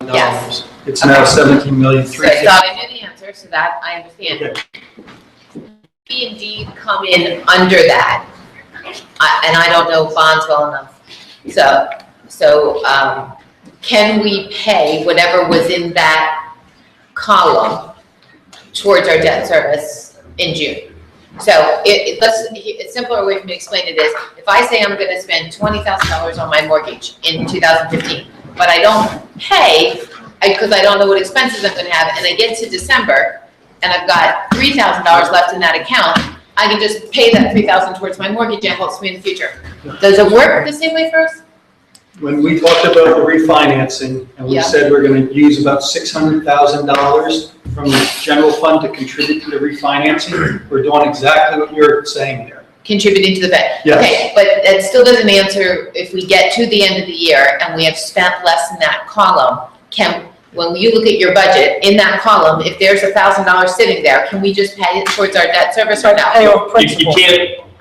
Yes. It's now 17,350,000. So I thought I knew the answer, so that I understand. Okay. We indeed come in under that, and I don't know bonds well enough. So can we pay whatever was in that column towards our debt service in June? So a simpler way for me to explain it is, if I say I'm gonna spend $20,000 on my mortgage in 2015, but I don't pay, because I don't know what expenses I'm gonna have, and I get to December, and I've got $3,000 left in that account, I can just pay that $3,000 towards my mortgage and it helps me in the future. Does it work the same way for us? When we talked about the refinancing, and we said we're gonna use about $600,000 from the general fund to contribute to the refinancing, we're doing exactly what you're saying there. Contributing to the bank? Yes. Okay, but that still doesn't answer, if we get to the end of the year and we have spent less in that column, when you look at your budget, in that column, if there's $1,000 sitting there, can we just pay it towards our debt service or no?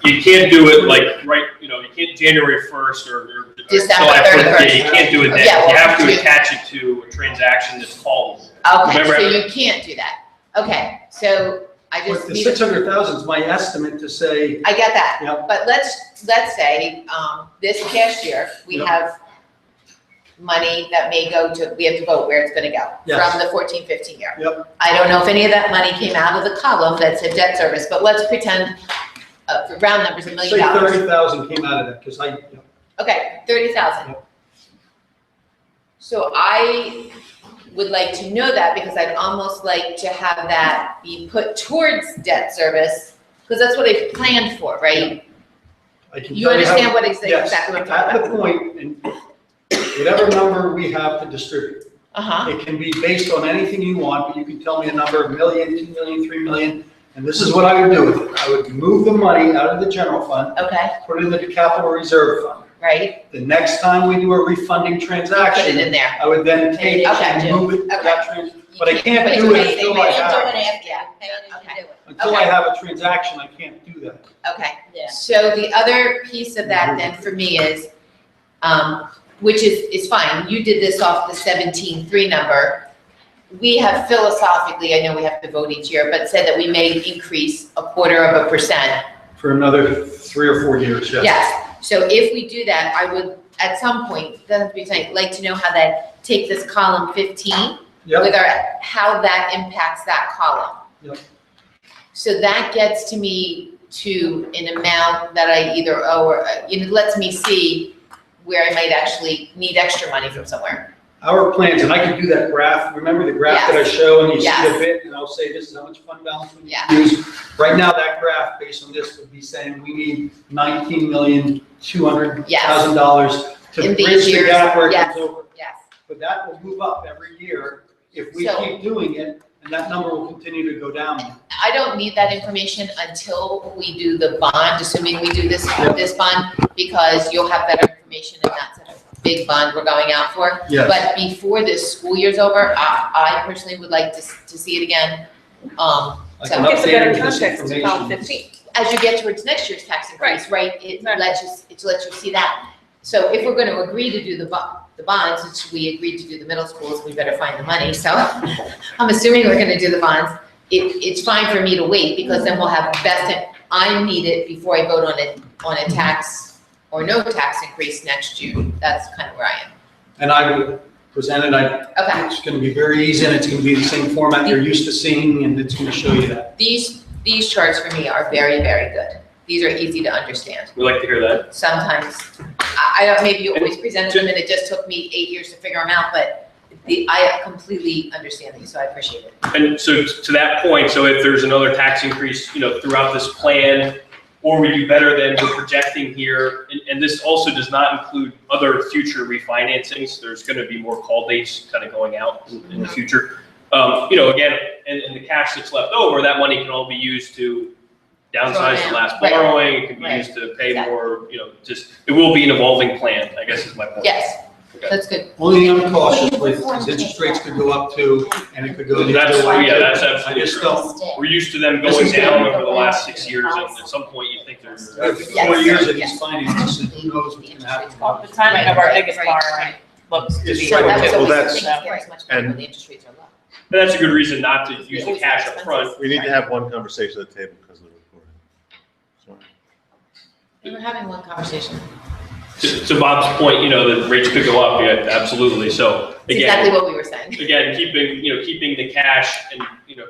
You can't do it like, right, you can't January 1st or December July 1st. 31st. You can't do it then. Yeah, well, You have to attach it to a transaction that's callable. Okay, Remember, so you can't do that. Okay, so I just But the need. 600,000 is my estimate to say, I get that, Yep. but let's say, this past year, we Yep. have money that may go to, we have to vote where it's gonna go Yes. from the 14-15 year. Yep. I don't know if any of that money came out of the column that said debt service, but let's pretend, for round numbers, $1 say million. 30,000 came out of that, because Okay, 30,000. Yep. So I would like to know that, because I'd almost like to have that be put towards debt service, because that's what I planned for, right? I can You tell you how- understand what Yes, exactly what I'm talking at the point, and whatever number we have to distribute, Uh-huh, it can be based on anything you want, but you can tell me a number, 1 million, 2 million, 3 million, and this is what I would do with it. I would move the money out of the general fund, okay, put it in the capital reserve fund. right, The next time we do a refunding put it transaction, in there. I would then take Okay. and move it to Okay. that transaction. But I You can't put do it anything, until but I you have, do it it. after, yeah, okay, Until I have a transaction, I can't do that. okay. Yeah. So the other piece of that then for me is, which is fine, you did this off the 17.3 number. We have philosophically, I know we have to vote each year, but said that we may increase 0.25%. For another 3 or 4 years, yes. Yes, so if we do that, I would, at some point, doesn't have to be tonight, like to know how that, take this column 15, Yep. with how that impacts that column. Yep. So that gets to me to an amount that I either owe or, lets me see where I might actually need extra money from somewhere. Our plans, and I can do that graph, remember the graph that I Yes. show, and you see Yes. a bit, and I'll say this is how much fund balance we need Yeah. to use. Right now, that graph, based on this, would be saying we need $19,200,000 to In these bridge the years, gap where it yes. comes over. Yes, But that will move up every year if we So- keep doing it, and that number will continue to go down. I don't need that information until we do the bond, assuming we do this bond, because you'll have better information, and that's a big bond we're going out for. Yes. But before this school year's over, I personally would like to see it again. I So can Gives a update better this context to column information. 15. as you get towards next year's tax increase, right, it lets you see that. So if we're gonna agree to do the bonds, which we agreed to do the middle schools, we better find the money, so I'm assuming we're gonna do the bonds. It's fine for me to wait, because then we'll have I need it before I vote on a tax or no tax increase next June. That's kind of where I am. And I will present it, Okay, it's gonna be very easy, and it's gonna be the same format you're used to seeing, and it's gonna show you that. these charts for me are very, very good. These are easy to understand. We like to hear that. Sometimes, I don't, maybe you always presented them and it just took me 8 years to figure them out, but I completely understand these, so I appreciate it. And so to that point, so if there's another tax increase, throughout this plan, or we do better than we're projecting here, and this also does not include other future refinancings. There's going to be more call dates kind of going out in the future. Again, and the cash that's left over, that money can all be used to downsize the last Right. borrowing. It can be Right. used to pay Exactly. more, it will be an evolving plan, I guess is my point. Yes, Okay. that's good. Only thing I'm cautious with is interest rates could go up too, and it could go the That's, other way. yeah, that's I absolutely just true. don't, We're used to them This going is down good. over the last 6 years, and at some point you think they're. after 4 years of these finances, who knows what's gonna happen. Well, the timing of our biggest borrowing. looks to be. It's That was well, always the that's- thing, it's getting so much better when and- the interest rates are low. And that's a good reason not to use the cash up front. We need to have one conversation at the table because of the recording. Sorry. We were having one conversation. To Bob's point, the rates could go up, yeah, absolutely. So That's exactly again, what we were saying. keeping the cash and,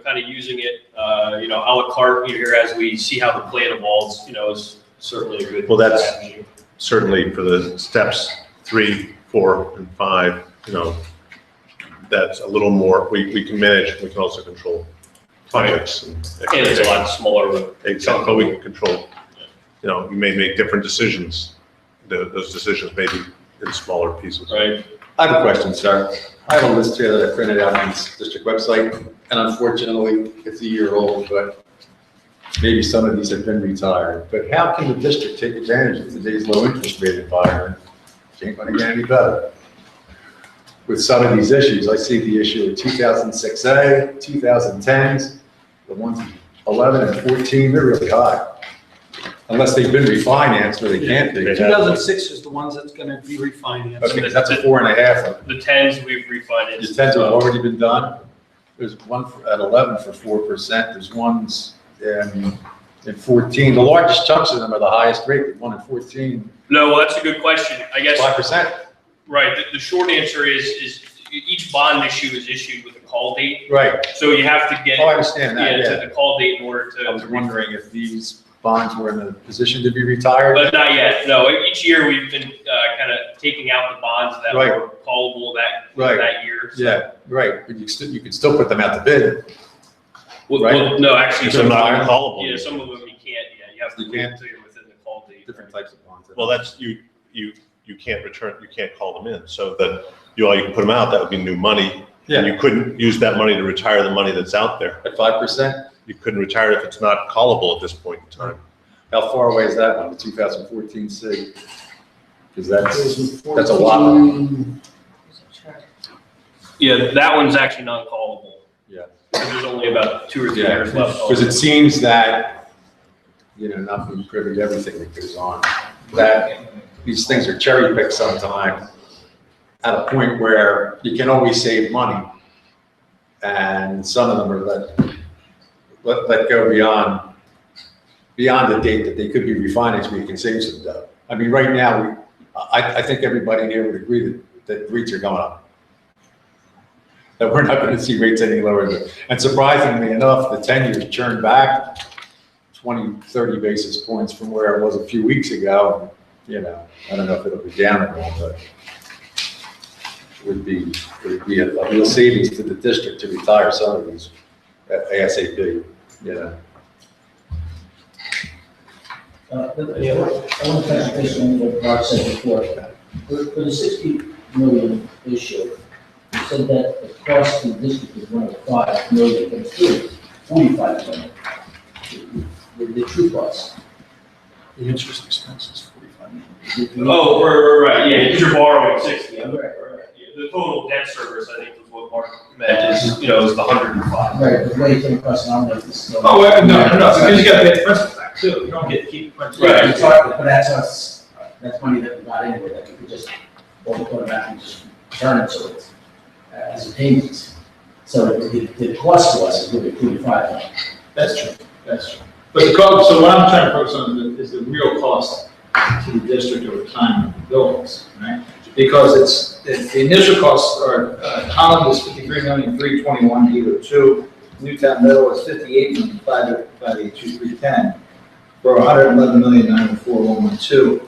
kind of using it, a la carte here as we see how the plan evolves, is certainly a good. Well, that's- strategy. Certainly for the steps 3, 4, and 5, that's a little more, we can manage, we can also control projects. And it's a lot smaller. Exactly, but we can control, we may make different decisions. Those decisions may be in smaller pieces. Right. I have a question, sir. I have a list here that I printed out on this district website, and unfortunately, it's a year old, but maybe some of these have been retired. But how can the district take advantage of today's low interest rate environment? It ain't gonna get any better. With some of these issues, I see the issue of 2006A, 2010s, the ones 11 and 14, they're really high. Unless they've been refinanced, or they can't be. 2006 is the ones that's gonna be refinanced. Okay, that's a 4.5. The 10s we've refinanced. The 10s have already been done. There's one at 11 for 4%. There's ones in 14. The largest chunks of them are the highest rate, the one in 14, No, well, that's a good question. I guess, 5%. right, the short answer is each bond issue is issued with a call date. Right. So you have to get, Oh, I understand that, to yeah. the call date in order to. I was wondering if these bonds were in a position to be retired. But not yet, no. Each year we've been kind of taking out the bonds that Right. were callable Right. that year. So- Yeah, right. But you could still put them out to bid. Well, Right. no, actually, Because they're not callable. Yeah, some of them you can't, you have to You wait can't? until you're within the call date. Different types of bonds. Well, that's, you can't return, you can't call them in, so that you can put them out, that would be new money. And you couldn't use that money to retire the money that's out there. At 5%? You couldn't retire it if it's not callable at this point in time. How far away is that one, the 2014 C? Because that's a lot. Yeah, that one's actually non-callable. Yeah. There's only about 2 or 3 Yeah, years left. because it seems that, not being privy to everything that goes on, that these things are cherry picked sometimes at a point where you can always save money. And some of them are let go beyond the date that they could be refinanced where you can save some dough. I mean, right now, I think everybody here would agree that rates are going up. That we're not going to see rates any lower. And surprisingly enough, the 10 years churned back 20, 30 basis points from where it was a few weeks ago. I don't know if it'll be down or not, but it would be a real savings to the district to retire some of these ASAP, Yeah, I want to touch base on what Mark said before. For the 60 million issue, you said that the cost to the district is 105 million, but it's really 45 million. The true cost. The interest expense is 45 million. Oh, right, yeah, because you're borrowing 60. Right, right. The total debt service, I think, was what Mark meant, is the 105. Right, the way it came across, I don't know if this is still. Oh, no, because you gotta pay the principal back too, you don't get to keep principal. Right. But that's us, that's money that we got in with, that we could just, put it back and just turn it so it's, as a payment. So the cost to us is really 45 million. That's true, that's true. But so what I'm trying to focus on is the real cost to the district over time of the buildings, right? Because the initial costs are, Holland is 53,321,802, Newtown Middle is 58,582,310, for 111,904,112.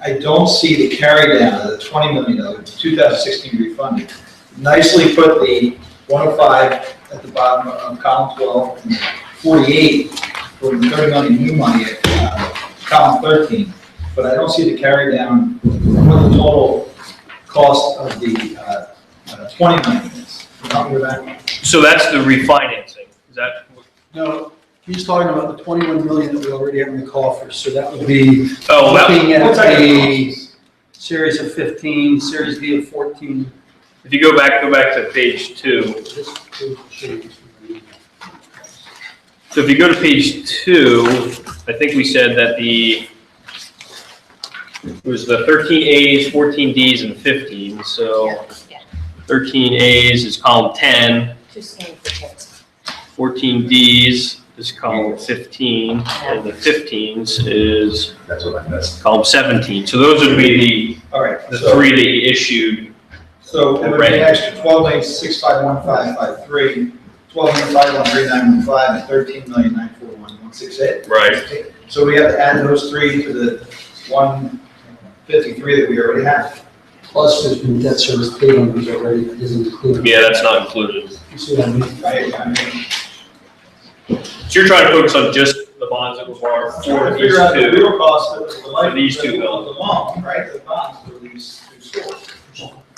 I don't see the carry down of the $20 million, 2016 refunding. Nicely put the 105 at the bottom of column 12, and 48 for the 30 million new money at column 13. But I don't see the carry down what the total cost of the 20 million is. Can you help me with that? So that's the refinancing, is that? No, he's talking about the 21 million that we already have in the coffers, so that would be Oh, looking at What type of the costs? series of 15, series B of 14. If you go back to page 2. So if you go to page 2, I think we said that It was the 13As, 14Ds, and 15, so Yeah. 13As is column 10, Too skinny for kids. 14Ds is column 15, and the 15s is That's what I missed. column 17. So those would be All right, the so, three that you issued. so it would be an extra 12,651,553, 12,513,915, and 13,941,168. Right. So we have to add those three to the 153 that we already have. Plus, there's been debt service paid on these already, that isn't included. Yeah, that's not included. You see what I mean? So you're trying to focus on just the bonds that were borrowed I'm trying for to these figure out the two. real cost of the life. For these two of the bills. loan, right, the bonds for these two schools.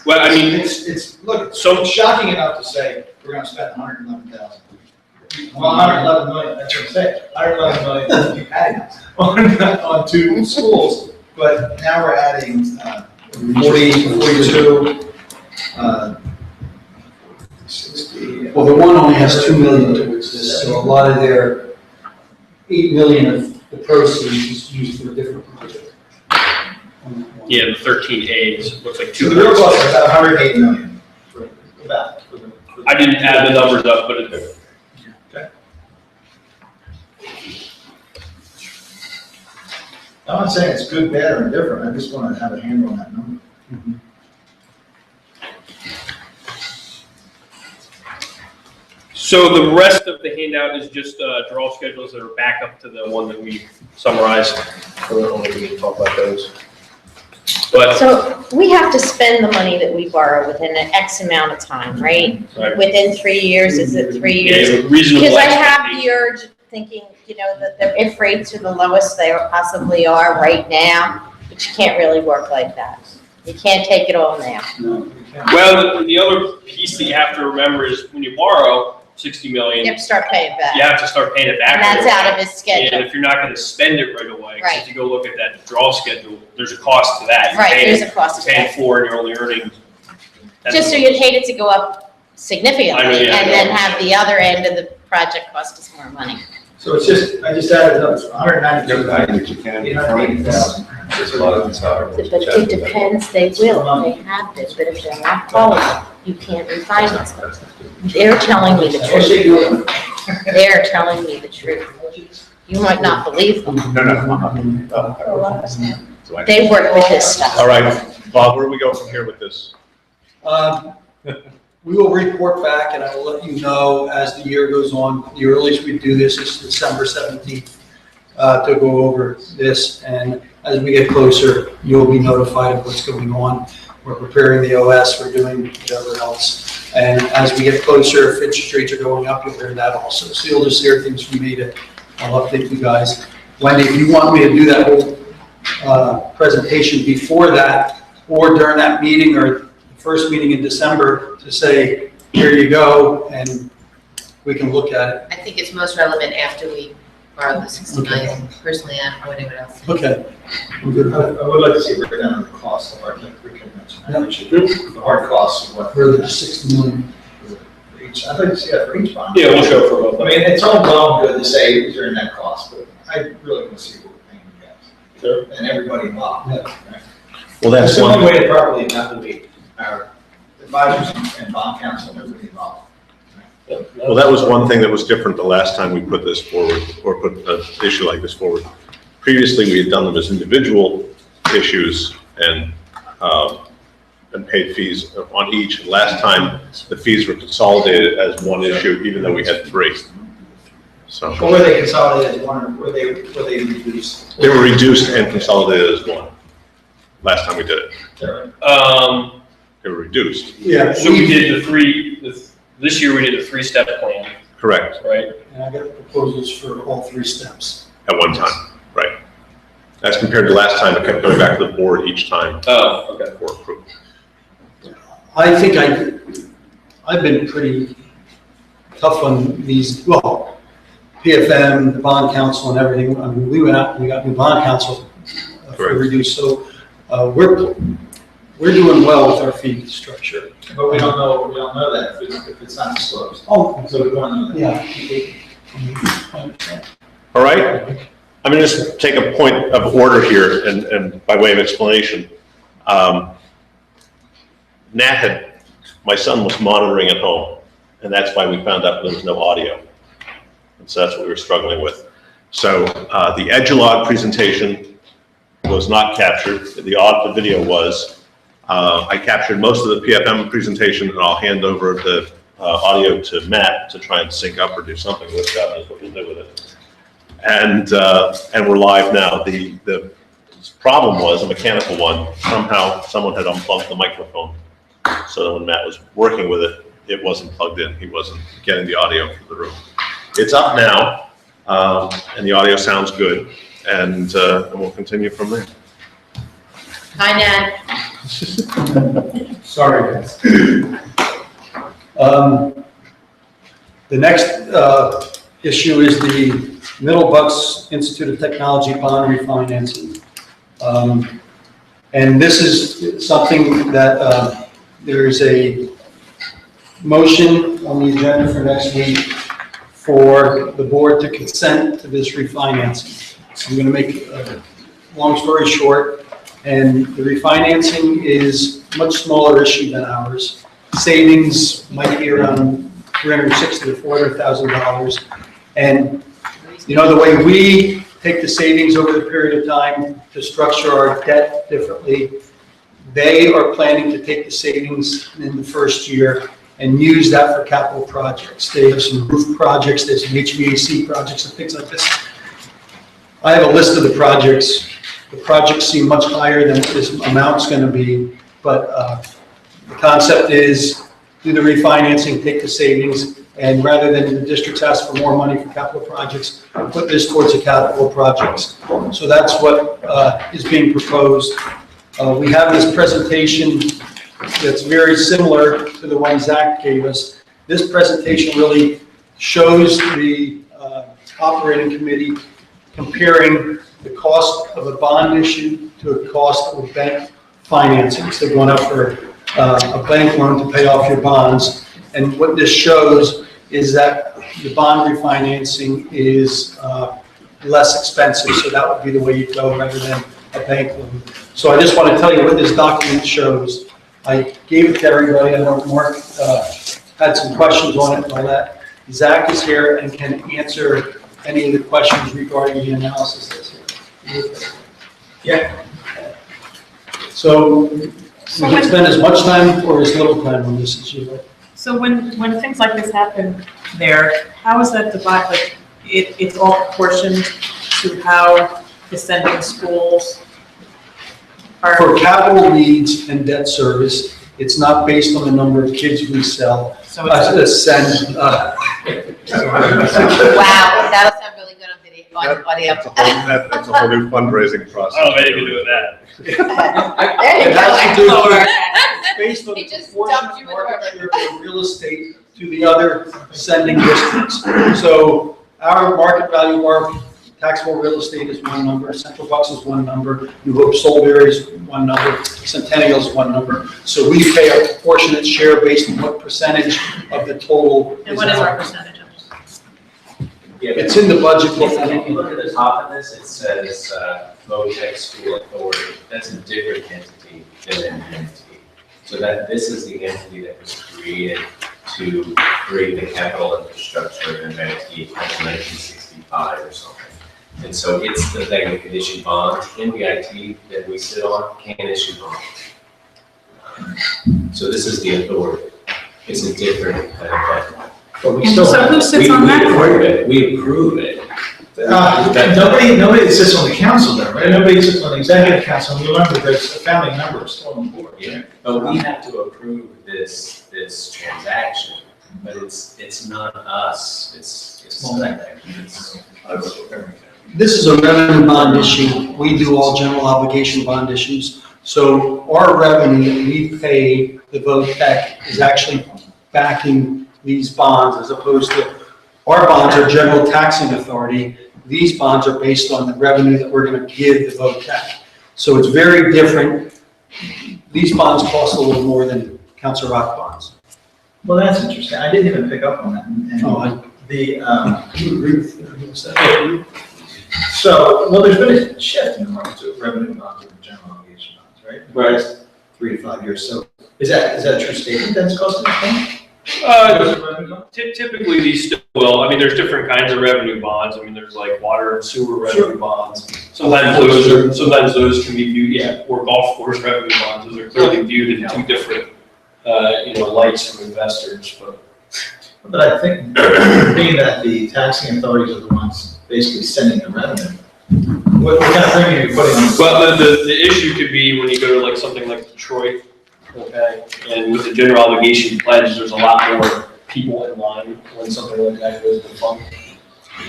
Well, I mean, It's, look, it's So- shocking enough to say, we're gonna spend 111,000. Well, 111 million, that's what I'm saying, 111 million you added on two schools, but now we're adding 42, 60. Well, the one only has 2 million towards this, so a lot of their 8 million of the proceeds is used for a different project. yeah, the 13As, looks like So the real cost is 200. about 108 million for that. I didn't add the numbers up, but it, I'm not saying it's good, bad, or indifferent, I just want to have a handle on that number. so the rest of the handout is just draw schedules that are back up to the one that we summarized. So we don't really need to talk about those. But, So we have to spend the money that we borrow within an X amount of time, right? right, Within 3 years, is it 3 years? yeah, reasonable Because I have expectation. the urge thinking, you know, that if rates are the lowest they possibly are right now, but you can't really work like that. You can't take it all now. No, we can't. Well, the other piece that you have to remember is when you borrow 60 You million, have to start paying you back. have to start paying it back. And that's right out away. of his schedule. And if you're not gonna spend it right away, 'cause Right. if you go look at that draw schedule, there's a cost to that. You're Right, paying- there's a cost to You're paying that. for and you're only earning. Just so you'd hate it to go up significantly I know, yeah, and I then know. have the other end of the project cost us more money. So it's just, I just added up, it's 192. You're adding what you can, 880,000. There's a lot of it's out. But it depends, they will, they have this, but if they're not qualified, you can't refinance them. They're telling me the What's she truth. doing? They're telling me the truth. You might not believe them. No. They work with this stuff. All right, Bob, where do we go from here with this? We will report back, and I will let you know as the year goes on. The earliest we do this is December 17th to go over this, and as we get closer, you'll be notified of what's going on. We're preparing the OS, we're doing whatever else, and as we get closer, if interest rates are going up, you'll hear that also. So you'll just hear things from me I'll update you guys. Wendy, if you want me to do that whole presentation before that, or during that meeting, or the first meeting in December, to say, here you go, and we can look at it. I think it's most relevant after we borrow the 60 million. Personally, I don't know what anyone else thinks. Okay. I would like to see a breakdown of the cost of our, like Rick had mentioned. The hard costs of what. For the 60 million. For each, I'd like to see that for each bond. Yeah, we'll show for both. I mean, it's all well and good to say these are net costs, but I really want to see what we're paying you guys. Sure. And everybody involved. Yeah. Right? Well, That's that's the only one, way to properly evaluate our advisors and bond counsel and everybody involved. well, that was one thing that was different the last time we put this forward, or put an issue like this forward. Previously, we had done them as individual issues and paid fees on each. And last time, the fees were consolidated as one issue, even though we had three. So Or were they consolidated as one, or were they reduced? they were reduced and consolidated as one. Last time we did it, they were reduced, Yeah. So we did this year we did a 3-step plan, correct, right? And I got proposals for all 3 steps. at one time, right? As compared to last time, it kept going back to the board each time Oh, okay. for approval. I think I've been pretty tough on these, well, PFM, the bond council and everything. I mean, we went out and we got new bond council for Correct. reduced, so we're doing well with our fee structure. But we don't know that if it's not disclosed. Oh, So we don't know that. yeah. All right, I'm going to just take a point of order here and by way of explanation. My son was monitoring at home, and that's why we found out there was no audio. And so that's what we were struggling with. So the Edulog presentation was not captured. The video was. I captured most of the PFM presentation, and I'll hand over the audio to Matt to try and sync up or do something with that. That's what we'll do with it. And we're live now. The problem was a mechanical one. Somehow someone had unplugged the microphone, so that when Matt was working with it, it wasn't plugged in. He wasn't getting the audio for the room. It's up now, and the audio sounds good, and we'll continue from there. Hi, Nat. Sorry, guys. The next issue is the Middle Bucks Institute of Technology bond refinancing. And this is something that there is a motion on the agenda for next week for the board to consent to this refinancing. So I'm going to make a long story short, and the refinancing is a much smaller issue than ours. Savings might be around $360,000 to $400,000. And you know, the way we take the savings over the period of time to structure our debt differently, they are planning to take the savings in the first year and use that for capital projects. They have some roof projects, there's some HVAC projects and things like this. I have a list of the projects. The projects seem much higher than what this amount's going to be, but the concept is do the refinancing, take the savings, and rather than the districts ask for more money for capital projects, put this towards the capital projects. So that's what is being proposed. We have this presentation that's very similar to the one Zach gave us. This presentation really shows the operating committee comparing the cost of a bond issue to a cost of bank financing. So they're going out for a bank loan to pay off your bonds. And what this shows is that the bond refinancing is less expensive. So that would be the way you go rather than a bank loan. So I just want to tell you what this document shows. I gave it to everybody. I know Mark had some questions on it, and all that. Zach is here and can answer any of the questions regarding the analysis that's here. Yeah. So we can spend as much time or as little time on this as you like. So when things like this happen there, how is that divided? Like it's all proportioned to how descending schools are? For capital needs and debt service, it's not based on the number of kids we sell. So it's Send. Wow, that'll sound really good on audio. That's a whole new fundraising process. I don't know if anything to do with that. There you It has to do go. with- Based on He the just proportionate dumped you in the market river. share of real estate to the other sending districts. So our market value of our taxable real estate is one number, Central Bucks is one number, New Hope Soulberry is one number, Centennial is one number. So we pay a proportionate share based on what percentage of the total And is what is our ours. percentage of it? It's in the budget book. If you look at the top of this, it says VOTEC School Authority. That's a different entity than an entity. So that this is the entity that was created to create the capital infrastructure in Manatee in 1965 or something. And so it's the thing that can issue bonds. NBIT that we sit on can't issue bonds. So this is the authority. It's a different kind of thing. But we And still so have. who sits on that? We approve it. Nobody sits on the council though, right? Nobody sits on the executive council. We learned that there's a founding member still on the board. Yeah, but we have to approve this transaction, but it's not us, it's This is a revenue bond issue. We do all general obligation bond issues. So our revenue that we pay the VOTEC is actually backing these bonds as opposed to, our bonds are general taxing authority. These bonds are based on the revenue that we're going to give the VOTEC. So it's very different. These bonds cost a little more than Council Rock bonds. Well, that's interesting. I didn't even pick up on that. And Oh, the, you agree with that? So, well, there's been a shift in the market to revenue bonds and general obligation bonds, right? In the Right. last 3 to 5 years. So is that a true statement that's costing us money? Typically, these still will, I mean, there's different kinds of revenue bonds, I mean, there's like water and sewer revenue bonds. Sometimes those can be viewed, yeah, or golf course revenue bonds, those are clearly viewed in two different, lights from investors, but. But I think, being that the taxing authorities are the ones basically sending the revenue, what kind of premium are you putting on this? Well, the issue could be when you go to like something like Detroit, okay, and with the general obligation pledge, there's a lot more people in line when something like that goes to fund.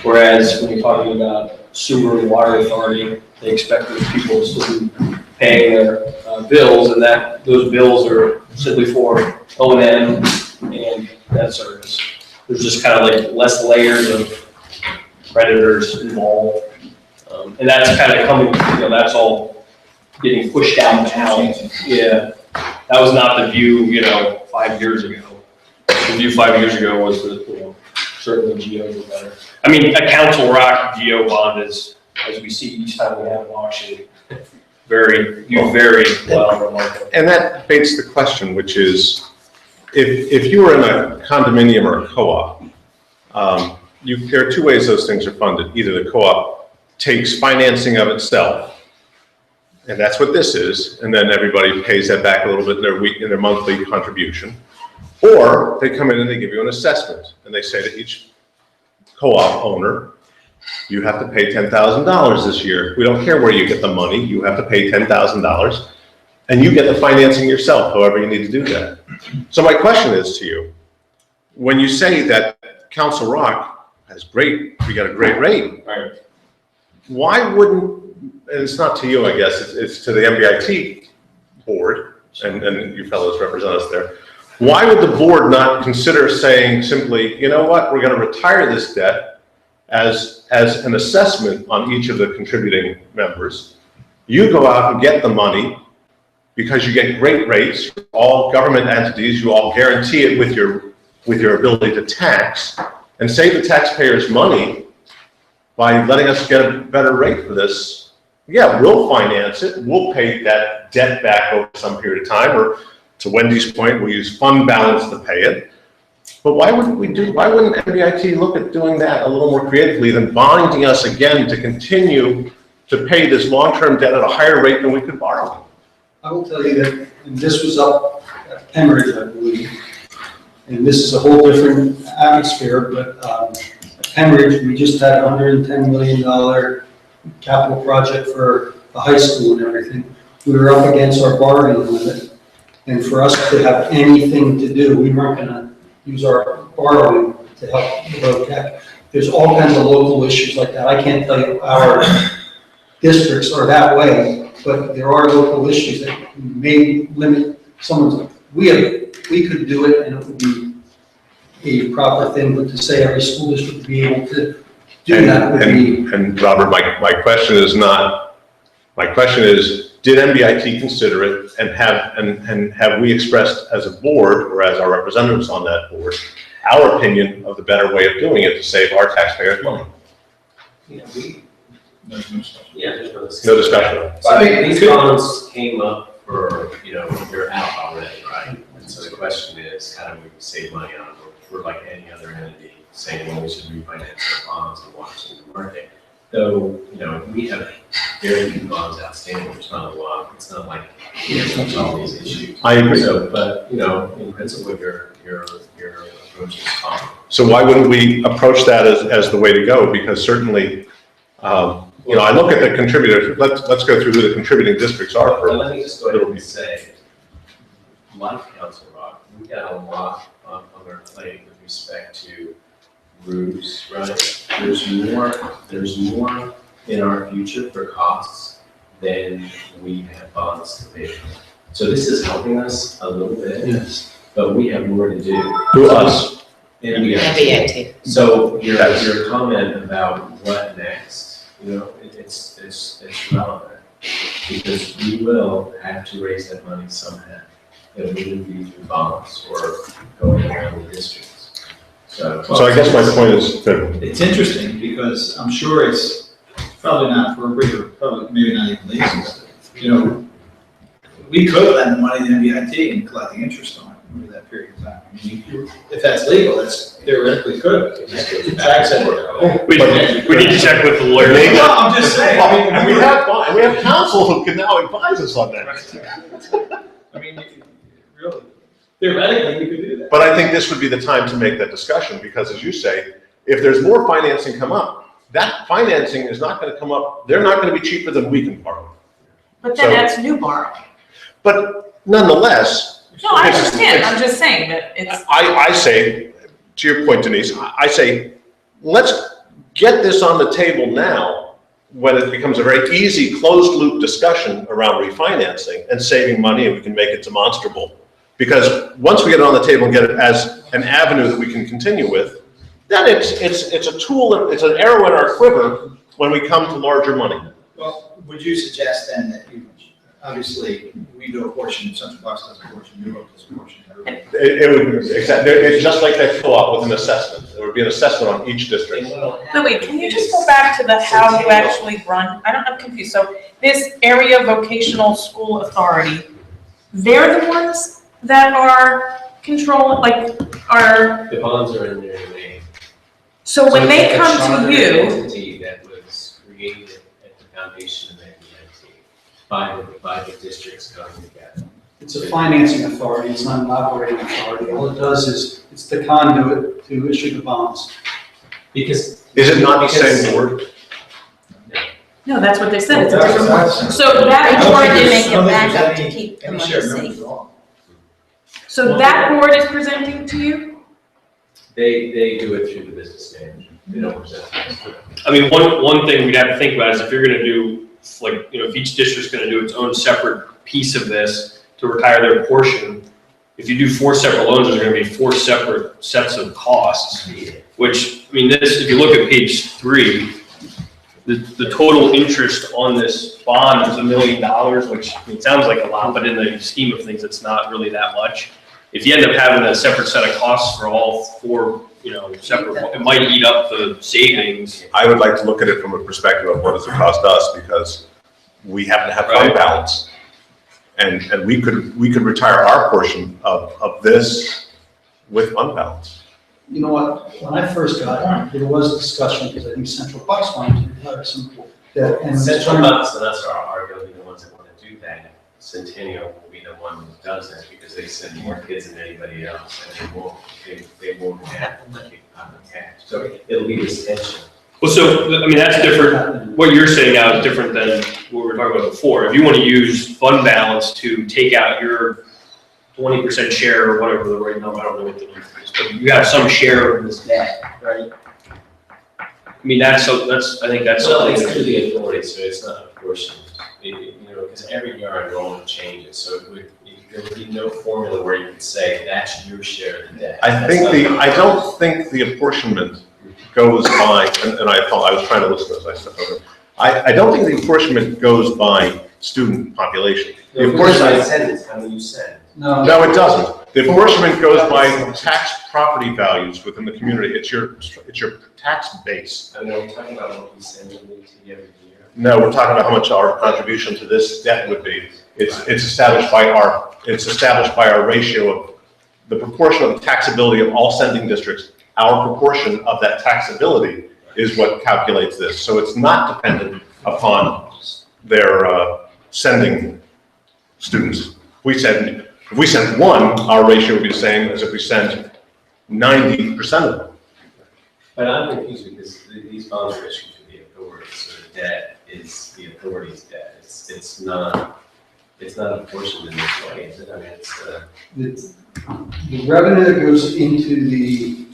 Whereas when you're talking about sewer and water authority, they expect those people to still be paying their bills, and those bills are simply for O&M and debt service. There's just kind of like less layers of creditors involved. And that's kind of coming, that's all getting pushed out now. Yeah, that was not the view, 5 years ago. The view 5 years ago was that, certainly GOs were better. I mean, a Council Rock GO bond is, as we see each time we have an auction, very well remarkable. And that begs the question, which is, if you were in a condominium or a co-op, there are two ways those things are funded. Either the co-op takes financing of itself, and that's what this is, and then everybody pays that back a little bit in their monthly contribution. Or they come in and they give you an assessment, and they say to each co-op owner, you have to pay $10,000 this year. We don't care where you get the money, you have to pay $10,000, and you get the financing yourself, however you need to do that. So my question is to you, when you say that Council Rock we got a great rate, Right. why wouldn't, and it's not to you, I guess, it's to the MBIT board, and you fellows represent us there. Why would the board not consider saying simply, you know what, we're going to retire this debt as an assessment on each of the contributing members. You go out and get the money because you get great rates, all government entities, you all guarantee it with your ability to tax, and save the taxpayers money by letting us get a better rate for this. Yeah, we'll finance it, we'll pay that debt back over some period of time, or to Wendy's point, we'll use fund balance to pay it. But why wouldn't MBIT look at doing that a little more creatively than bonding us again to continue to pay this long-term debt at a higher rate than we could borrow? I will tell you that, and this was up at Pembridge, I believe, and this is a whole different atmosphere, but at Pembridge, we just had a $110 million capital project for the high school and everything. We were up against our borrowing limit, and for us to have anything to do, we weren't going to use our borrowing to help the road tech. There's all kinds of local issues like that. I can't tell you our districts are that way, but there are local issues that may limit someone's, we could do it and it would be a proper thing, but to say every school district would be able to do that would be. And Robert, my question is, did MBIT consider it and have we expressed as a board or as our representatives on that board, our opinion of the better way of doing it to save our taxpayers money? No discussion. No discussion. So I think these bonds came up for, you're out already, right? And so the question is, how do we save money on them? We're like any other entity saying, well, we should refinance our bonds and watch in the market. Though, we have very few bonds outstanding, there's not a lot, it's not like there's all these issues. I agree. So, but, in principle, your approach is fine. So why wouldn't we approach that as the way to go? Because certainly, I look at the contributors, let's go through who the contributing districts are. Well, let me just go ahead and say, like Council Rock, we got a lot on our plate with respect to roofs, right? There's more in our future for costs than we have bonds to pay for. So this is helping us a little bit. Yes. But we have more to do. Who us? MBIT. So your comment about what next, it's relevant, because we will have to raise that money somehow. It wouldn't be through bonds or going around the districts. So I guess my point is that It's interesting because I'm sure it's probably not appropriate, or probably maybe not even legal. You know, we could lend the money to MBIT and collecting interest on it over that period of time. I mean, if that's legal, that's theoretically could. Tax it. We need to check with the lawyer. No, I'm just saying. And we have counsel who can now advise us on that. I mean, really, theoretically, you could do that. But I think this would be the time to make that discussion, because as you say, if there's more financing come up, that financing is not gonna come up, they're not gonna be cheaper than we can borrow. But then So- that's new borrowing. But nonetheless. No, I it's- understand, it's- I'm just saying that it's, I say, to your point, Denise, I say, let's get this on the table now, when it becomes a very easy closed-loop discussion around refinancing and saving money, and we can make it demonstrable. Because once we get it on the table and get it as an avenue that we can continue with, then it's a tool, it's an arrow in our quiver when we come to larger money. Well, would you suggest then that you, obviously, we do a portion, Central Bucks does a portion, New York does a portion, everybody. It would, it's just like that co-op with an assessment. There would be an assessment on each district. no, wait, can you just go back to the how you actually run? I'm confused. So this area vocational school authority, they're the ones that are controlling, like, are, The bonds are in their name. so when they it's a come to chartered you, entity that was created at the foundation of MBIT by the districts coming together. It's a financing authority, it's not an operating authority. All it does is, it's the conduit to issue the bonds. Because. Is it not the same board? no, that's what they said, it's a That's- different that's- one. So I that don't Or think board they there's- make I don't a think there's backup to any- keep the any money shared safe. members at all. So that board is presenting to you? They do it through the business manager. They don't present it. I mean, one thing we'd have to think about is if you're gonna do, like, you know, if each district's gonna do its own separate piece of this to retire their portion, if you do 4 separate loans, there's gonna be 4 separate sets of costs, which, I mean, this, if you look at page 3, the total interest on this bond is $1 million, which, I mean, it sounds like a lot, but in the scheme of things, it's not really that much. If you end up having a separate set of costs for all 4, you know, separate, it might eat up the savings. I would like to look at it from a perspective of what does it cost us, because we happen to have fund Right. balance. And we could retire our portion of this with fund balance. You know what, when I first got it, there was discussion, because I think Central Bucks wanted to retire some, that, and. Central Bucks and us are going to be the ones that want to do that. Centennial will be the one that does that because they send more kids than anybody else, and they won't have to keep on the cash. So it'll be this tension. Well, so, I mean, that's different. What you're saying now is different than what we were talking about before. If you want to use fund balance to take out your 20% share or whatever the right number, I don't know what the number is, but you have some share of this debt, right? I mean, I think that's Well, something. it's through the authority, so it's not a portion. You know, because every year enrollment changes, so there would be no formula where you could say that's your share of the debt. I That's not- don't think the apportionment goes by, and I was trying to listen as I stepped over. I don't think the apportionment goes by student population. The No, of course, I apportionment, send it, how many you send. No, no, it doesn't. The apportionment goes by tax property values within the community. It's your tax base. I mean, are we talking about what we send to every year? No, we're talking about how much our contribution to this debt would be. It's established by our ratio of the proportion of the taxability of all sending districts. Our proportion of that taxability is what calculates this. So it's not dependent upon their sending students. If we send 1, our ratio would be the same as if we sent 90% of them. But I'm confused because these bonds are issued to the authority, so the debt is the authority's debt. It's not apportioned in this way, is it? I mean, it's, the revenue that goes into the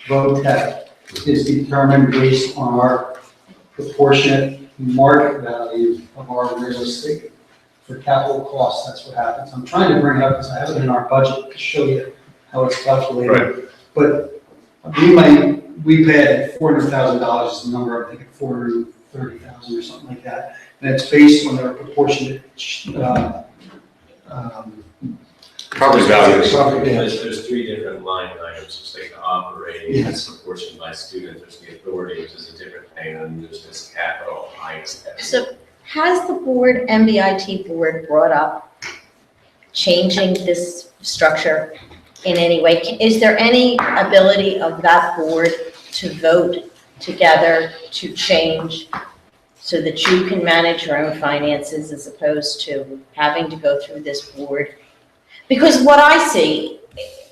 VOTEC is determined based on our proportionate market value of our real estate. For capital costs, that's what happens. I'm trying to bring it up because I have it in our budget to show you how it's calculated. Right. But we paid $400,000 is the number, I think at 430,000 or something like that. And it's based on their proportionate Property values. There's three different line items, just like the operating, that's proportioned by student, there's the authority, which is a different thing, and there's this capital item. So has the board, MBIT board, brought up changing this structure in any way? Is there any ability of that board to vote together to change so that you can manage your own finances as opposed to having to go through this board? Because what I see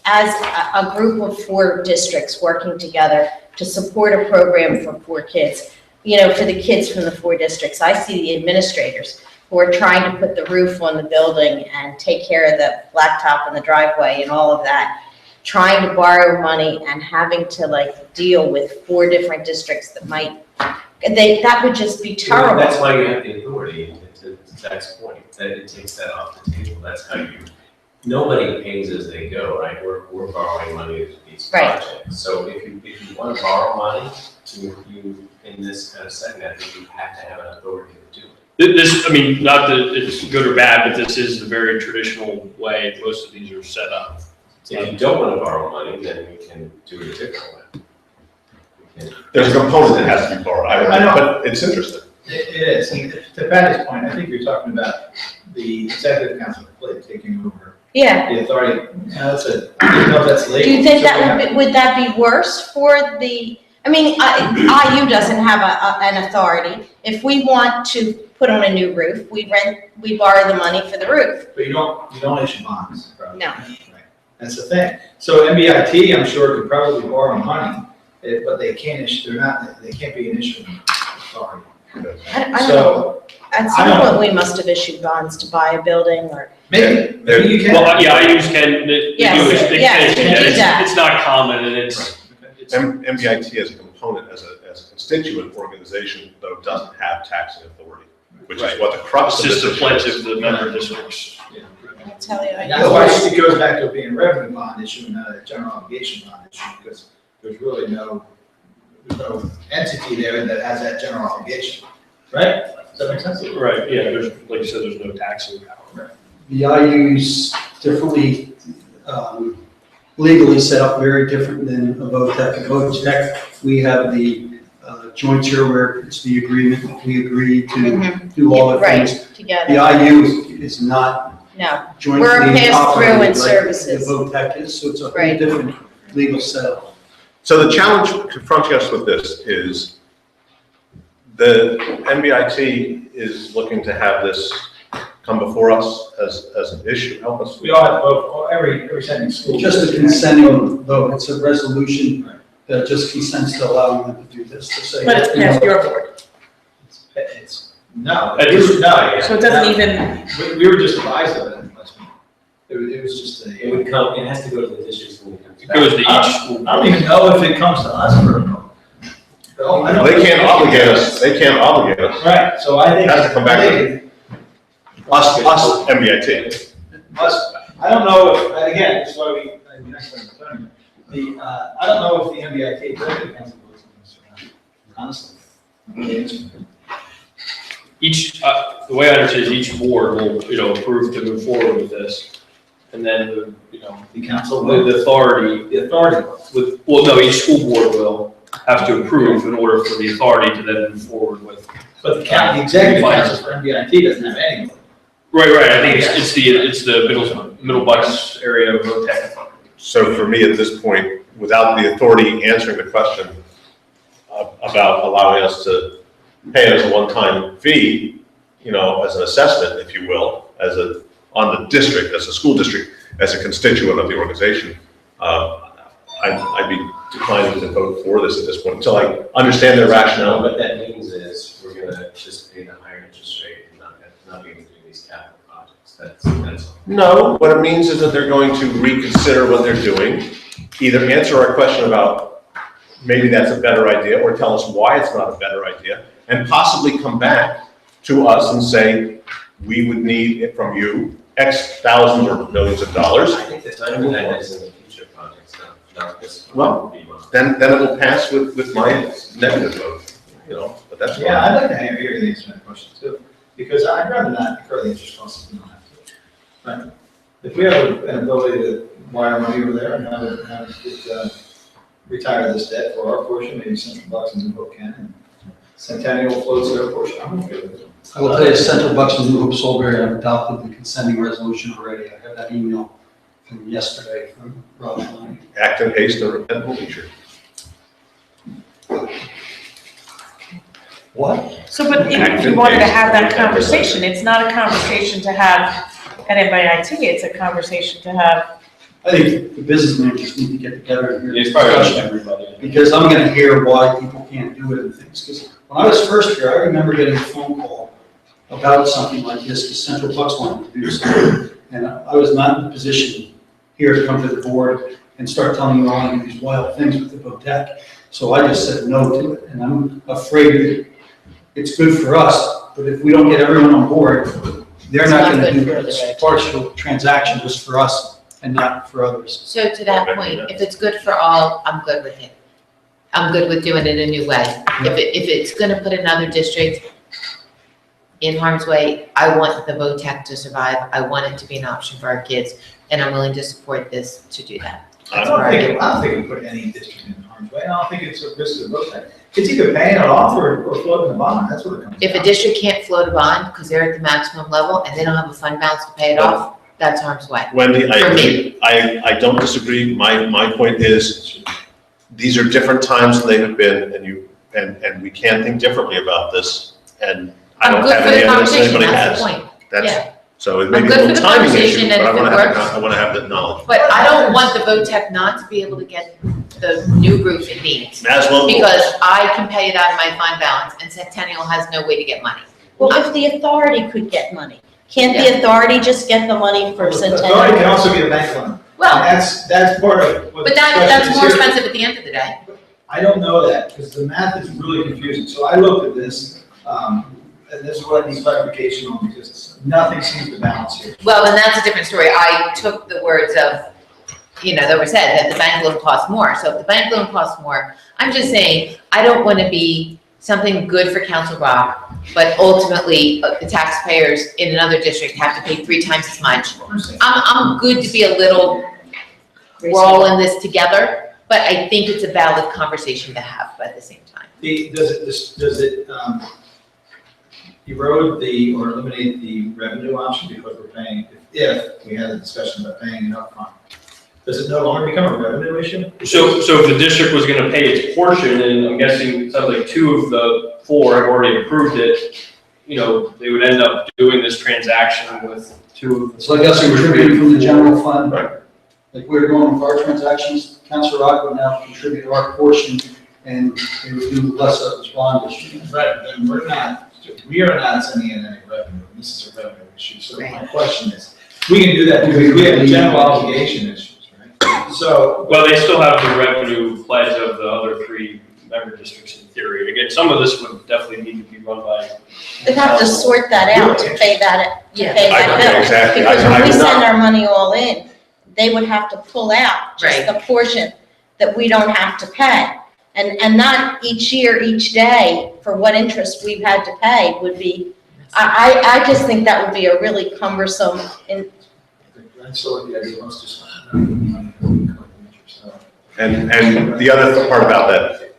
as a group of 4 districts working together to support a program for poor kids, you know, for the kids from the 4 districts, I see the administrators who are trying to put the roof on the building and take care of the blacktop in the driveway and all of that, trying to borrow money and having to like deal with 4 different districts that might, that would just be terrible. That's why you have the authority, to Zach's point, that it takes that off the table, that's how you, nobody pays as they go, right? We're borrowing money to these Right. projects. So if you want to borrow money, you, in this kind of setting, I think you have to have an authority to do it. This, I mean, not that it's good or bad, but this is the very traditional way most of these are set up. If you don't want to borrow money, then we can do it a different way. We can- There's a component that has to be borrowed, I know. but it's interesting. It is, and to Patty's point, I think you're talking about the executive council taking over Yeah. the authority. That's it. I don't know if that's legal. Do you think So we that have- would that be worse for the, I mean, IU doesn't have an authority. If we want to put on a new roof, we borrow the money for the roof. But you don't issue bonds. probably. No. Right. That's the thing. So MBIT, I'm sure, could probably borrow money, but they can't issue, they can't be an issuing authority. I don't know. So At I some don't- point, we must have issued bonds to buy a building or, maybe you can. Well, yeah, I use can, they Yes, do, it. yes, we do that. It's not common and it's, MBIT as a component, as a constituent organization, though, doesn't have taxing authority, which is what the crux it's of this just a issue pledge is. of the member districts. I'll tell you. I That's why it goes back to being a revenue bond issue, not a general obligation bond issue, because there's really no entity there that has that general obligation, right? Does that make sense? Right, yeah, there's, like you said, there's no taxing power. The IU's differently, legally set up very different than a VOTEC. A VOTEC, we have the jointure where it's the agreement, we agree to do all the Right, things. The together. IU is not No, jointly We're a pass-through operated and like services. the VOTEC is, so it's a whole Right. different legal setup. So the challenge confronting us with this is the MBIT is looking to have this come before us as an issue. Help us. We all have both, every sending school. Just a consenting vote, it's a resolution that just consents to allowing them to do this, to say. But it's past your board, No, It it's, is- no, so it doesn't even, we were just advised of it last week. It was just It would come, it has to go to the districts when it comes It back. goes to each school. I don't even know if it comes to us for a vote. I don't- They can't obligate us, they can't obligate us. Right, so I think. It has to come back I to think Us, MBIT. I don't know if, and again, this is why I don't know if the MBIT executive council votes on this or not, honestly. Each, the way I understand it, each board will, approve to move forward with this. And then, The council, the authority the authority. no, each school board will have to approve in order for the authority to then move forward with. But the county, the executive council for MBIT doesn't have any. Right, I think it's the middle bucks area of VOTEC. So for me, at this point, without the authority answering the question about allowing us to pay it as a one-time fee, as an assessment, if you will, on the district, as a school district, as a constituent of the organization, I'd be declining to vote for this at this point until I understand their No, rationale. what that means is we're gonna just pay the higher interest rate and not be able to do these capital projects. That's all. No, what it means is that they're going to reconsider what they're doing, either answer our question about maybe that's a better idea, or tell us why it's not a better idea, and possibly come back to us and say, we would need it from you, X thousands or millions of dollars. I think the timing of that is in the future projects, not this. Well, then it will pass with my negative vote, but that's fine. Yeah, I'd like to hear the answer to that question too, because I'd rather not incur the interest costs if we don't have to. Right? if we have an ability to wire money over there and have it retire this debt for our portion, maybe Central Bucks and New Hope can, and Centennial floats their portion, I'm okay with it. I will tell you, Central Bucks and New Hope Solberry have adopted the consenting resolution already. I have that email from yesterday from Rob Delaney. Act in haste and repent will be sure. What? So, but if you wanted to have that conversation, it's not a conversation to have at MIT, it's a conversation to have. I think the business managers need to get together and hear this It's probably discussion. everybody. Because I'm gonna hear why people can't do it and things. Because when I was first here, I remember getting a phone call about something like this, because Central Bucks wanted to do something. And I was not in a position here to come to the board and start telling you all these wild things with the VOTEC. So I just said no to it, and I'm afraid that it's good for us, but if we don't get everyone on board, they're It's not not gonna good do for it. It's the a partial transaction just for us and not for others. So to that point, if it's good for all, I'm good with it. I'm good with doing it a new way. If it's gonna put another district in harm's way, I want the VOTEC to survive. I want it to be an option for our kids, and I'm willing to support this to do that. I don't think it put any district in harm's way, I don't think it's a risk to both sides. It's either paying it off or floating the bond, that's what it comes down to. If a district can't float a bond because they're at the maximum level and they don't have a fund balance to pay it off, that's harm's way. Wendy, For me. I don't disagree. My point is, these are different times than they have been, and we can think differently about this. And I I'm don't good have for any the evidence conversation, anybody that's has. the point. That's, Yeah. so it may I'm be a good for little the timing conversation, issue, and but if it works. I want to have that knowledge. But I don't want the VOTEC not to be able to get the new roof it needs. As well. Because I can pay it out of my fund balance and Centennial has no way to get money. Well, if the authority could get money, can't the authority just get the money for Authority can Centennial? also be a bank loan. Well, And that's part of what. but the that's discussion more is here. expensive at the end of the day. I don't know that, because the math is really confusing. So I looked at this, and this is what I need clarification on, because nothing seems to balance here. Well, then that's a different story. I took the words of, that were said, that the bank loan costs more. So if the bank loan costs more, I'm just saying, I don't want to be something good for Council Rock, but ultimately the taxpayers in another district have to pay 3 times as much. I'm good to be a little, we're all in this together, but I think it's a valid conversation to have at the same time. Does it erode or eliminate the revenue option because we're paying, if we had a discussion about paying it upfront? Does it no longer become a revenue issue? So if the district was gonna pay its portion, and I'm guessing it sounds like 2 of the 4 have already approved it, they would end up doing this transaction with 2 of the. So I guess we're contributing from the general fund, like we're doing with our transactions, Council Rock would now contribute our portion and they would do less of this bond issue. Right, then we are not sending in any revenue, this is a revenue issue, so my question is, we can do that because we have general obligation issues, right? So, Well, they still have the revenue pledge of the other 3 member districts in theory. Again, some of this would definitely need to be run by. They'd have to sort that out to pay that, to pay I that agree, bill. exactly. Because I when we would send not- our money all in, they would have to pull out just the portion that we don't have to pay. And not each year, each day, for what interest we've had to pay would be, I just think that would be a really cumbersome, I still like the idea, let's just. And the other part about that,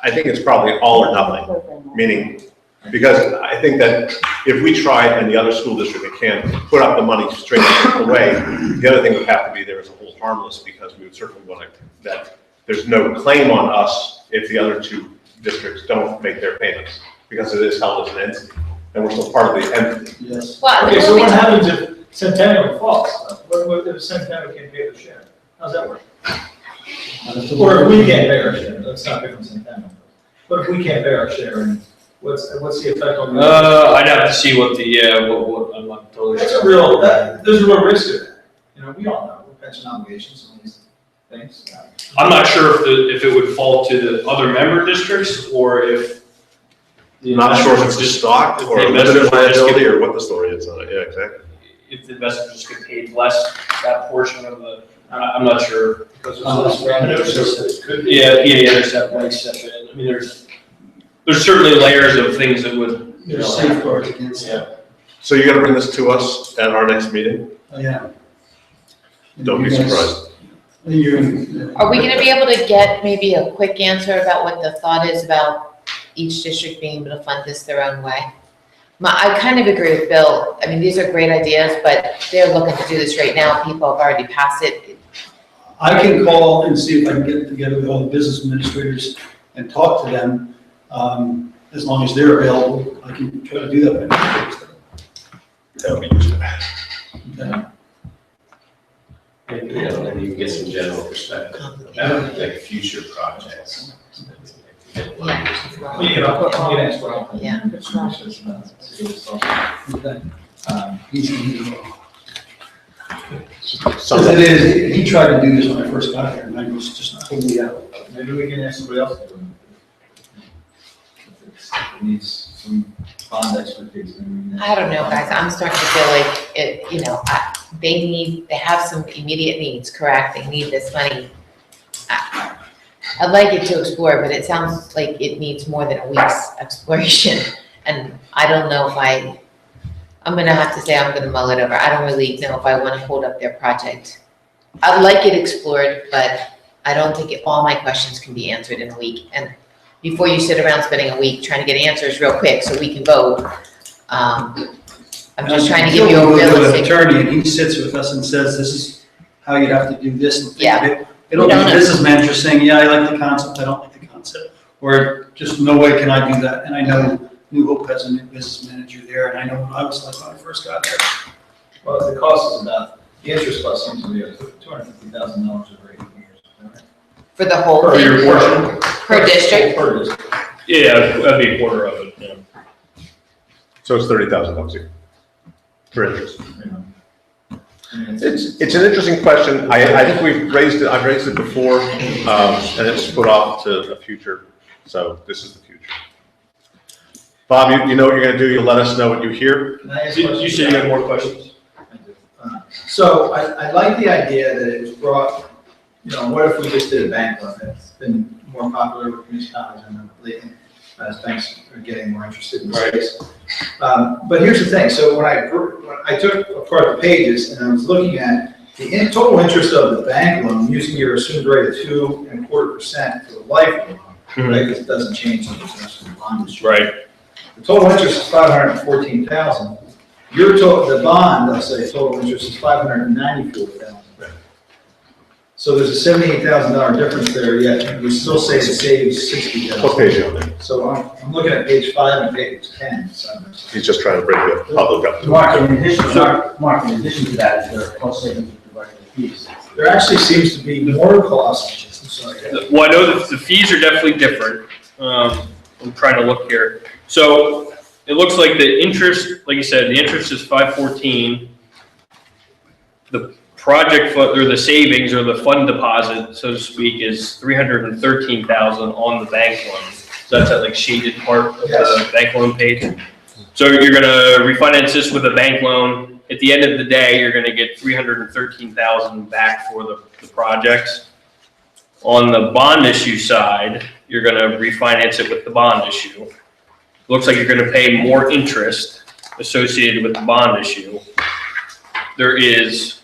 I think it's probably all or nothing. Meaning, because I think that if we tried and the other school district that can't put up the money straight away, the other thing would have to be there is a hold harmless, because we would certainly want that there's no claim on us if the other 2 districts don't make their payments, because it is held as an entity, and we're still part of the entity. Yes. Well, Okay, so what happens if Centennial falls? What if Centennial can't pay their share? How's that work? Or if we can't pay our share, let's not pick on Centennial. But if we can't pay our share, and what's the effect on? I'd have to see what what I'm not totally. There's a real risk to that. We all know, we're pension obligations and all these things. I'm not sure if it would fall to the other member districts, or if. Not sure if it's just stock or the limited investors just liability get- or what the story is on it. Yeah, exactly. If the investors just get paid less, that portion of I'm not sure. Because there's less revenue, so it could be. Yeah, there's that might step in. I mean, there's certainly layers of things that would, There's safeguards against that. yeah. So you're gonna bring this to us at our next meeting? Yeah. Don't be surprised. Are we gonna be able to get maybe a quick answer about what the thought is about each district being able to fund this their own way? I kind of agree with Bill. I mean, these are great ideas, but they're looking to do this right now. People have already passed it. I can call and see if I can get together with all the business administrators and talk to them. As long as they're available, I can try to do that. That would be useful. Okay. And, and you can get some general perspective about like future projects. Yeah. You know, I'll get answer. Yeah. As it is, he tried to do this when I first got here, and I was just totally out. Maybe we can ask somebody else to do it. If it needs some bond expertise. then we can- I don't know, guys. I'm starting to feel like it, they have some immediate needs, correct? They need this money. I'd like it to explore, but it sounds like it needs more than a week's exploration. And I don't know if I'm gonna have to say I'm gonna mull it over. I don't really know if I wanna hold up their project. I'd like it explored, but I don't think all my questions can be answered in a week. And before you sit around spending a week trying to get answers real quick so we can vote, I'm just trying to give you a We'll go to an realistic. attorney, and he sits with us and says, this is how you'd have to do this. And Yeah. It'll We be don't the know. business manager saying, yeah, I like the concept, I don't like the concept. Or just, no way can I do that. And I know New Hope has a new business manager there, and I know what I was like when I first got there. Well, the cost is about, the interest cost seems to be $250,000 over 8 years. For the whole Per thing, your portion? per district? Per district. Yeah, that'd be a quarter of it, yeah. So it's $30,000 a year for interest. You know. I mean, It's an interesting question. I think we've raised it, I've raised it before, and it was put off to a future, so this is the future. Bob, you know what you're gonna do, you'll let us know what you hear. Can I ask a You question? said you had more questions? I do. So I like the idea that it was brought, what if we just did a bank loan? It's been more popular with municipalities, I know lately, as banks are getting more interested in space. But here's the thing, so when I took apart the pages and I was looking at the total interest of the bank loan, using your assumed rate of 2.25% for the life loan, right, because it doesn't change the rest of the bond issue. Right. The total interest is $514,000. Your total, the bond, let's say, total interest is $594,000. So there's a $78,000 difference there, yet we still say it saves $60,000. What page are you on there? So I'm looking at page 5 and page 10. So He's just trying to bring the public up to. Mark, in addition to that, there are cost savings with regard to the fees. there actually seems to be more cost. I'm sorry. Well, I know that the fees are definitely different. I'm trying to look here. So it looks like the interest, like you said, the interest is 514. The project fund, or the savings, or the fund deposit, so to speak, is 313,000 on the bank loan. So that's that like shaded part of the bank loan page. So you're gonna refinance this with a bank loan. At the end of the day, you're gonna get 313,000 back for the projects. On the bond issue side, you're gonna refinance it with the bond issue. Looks like you're gonna pay more interest associated with the bond issue. There is,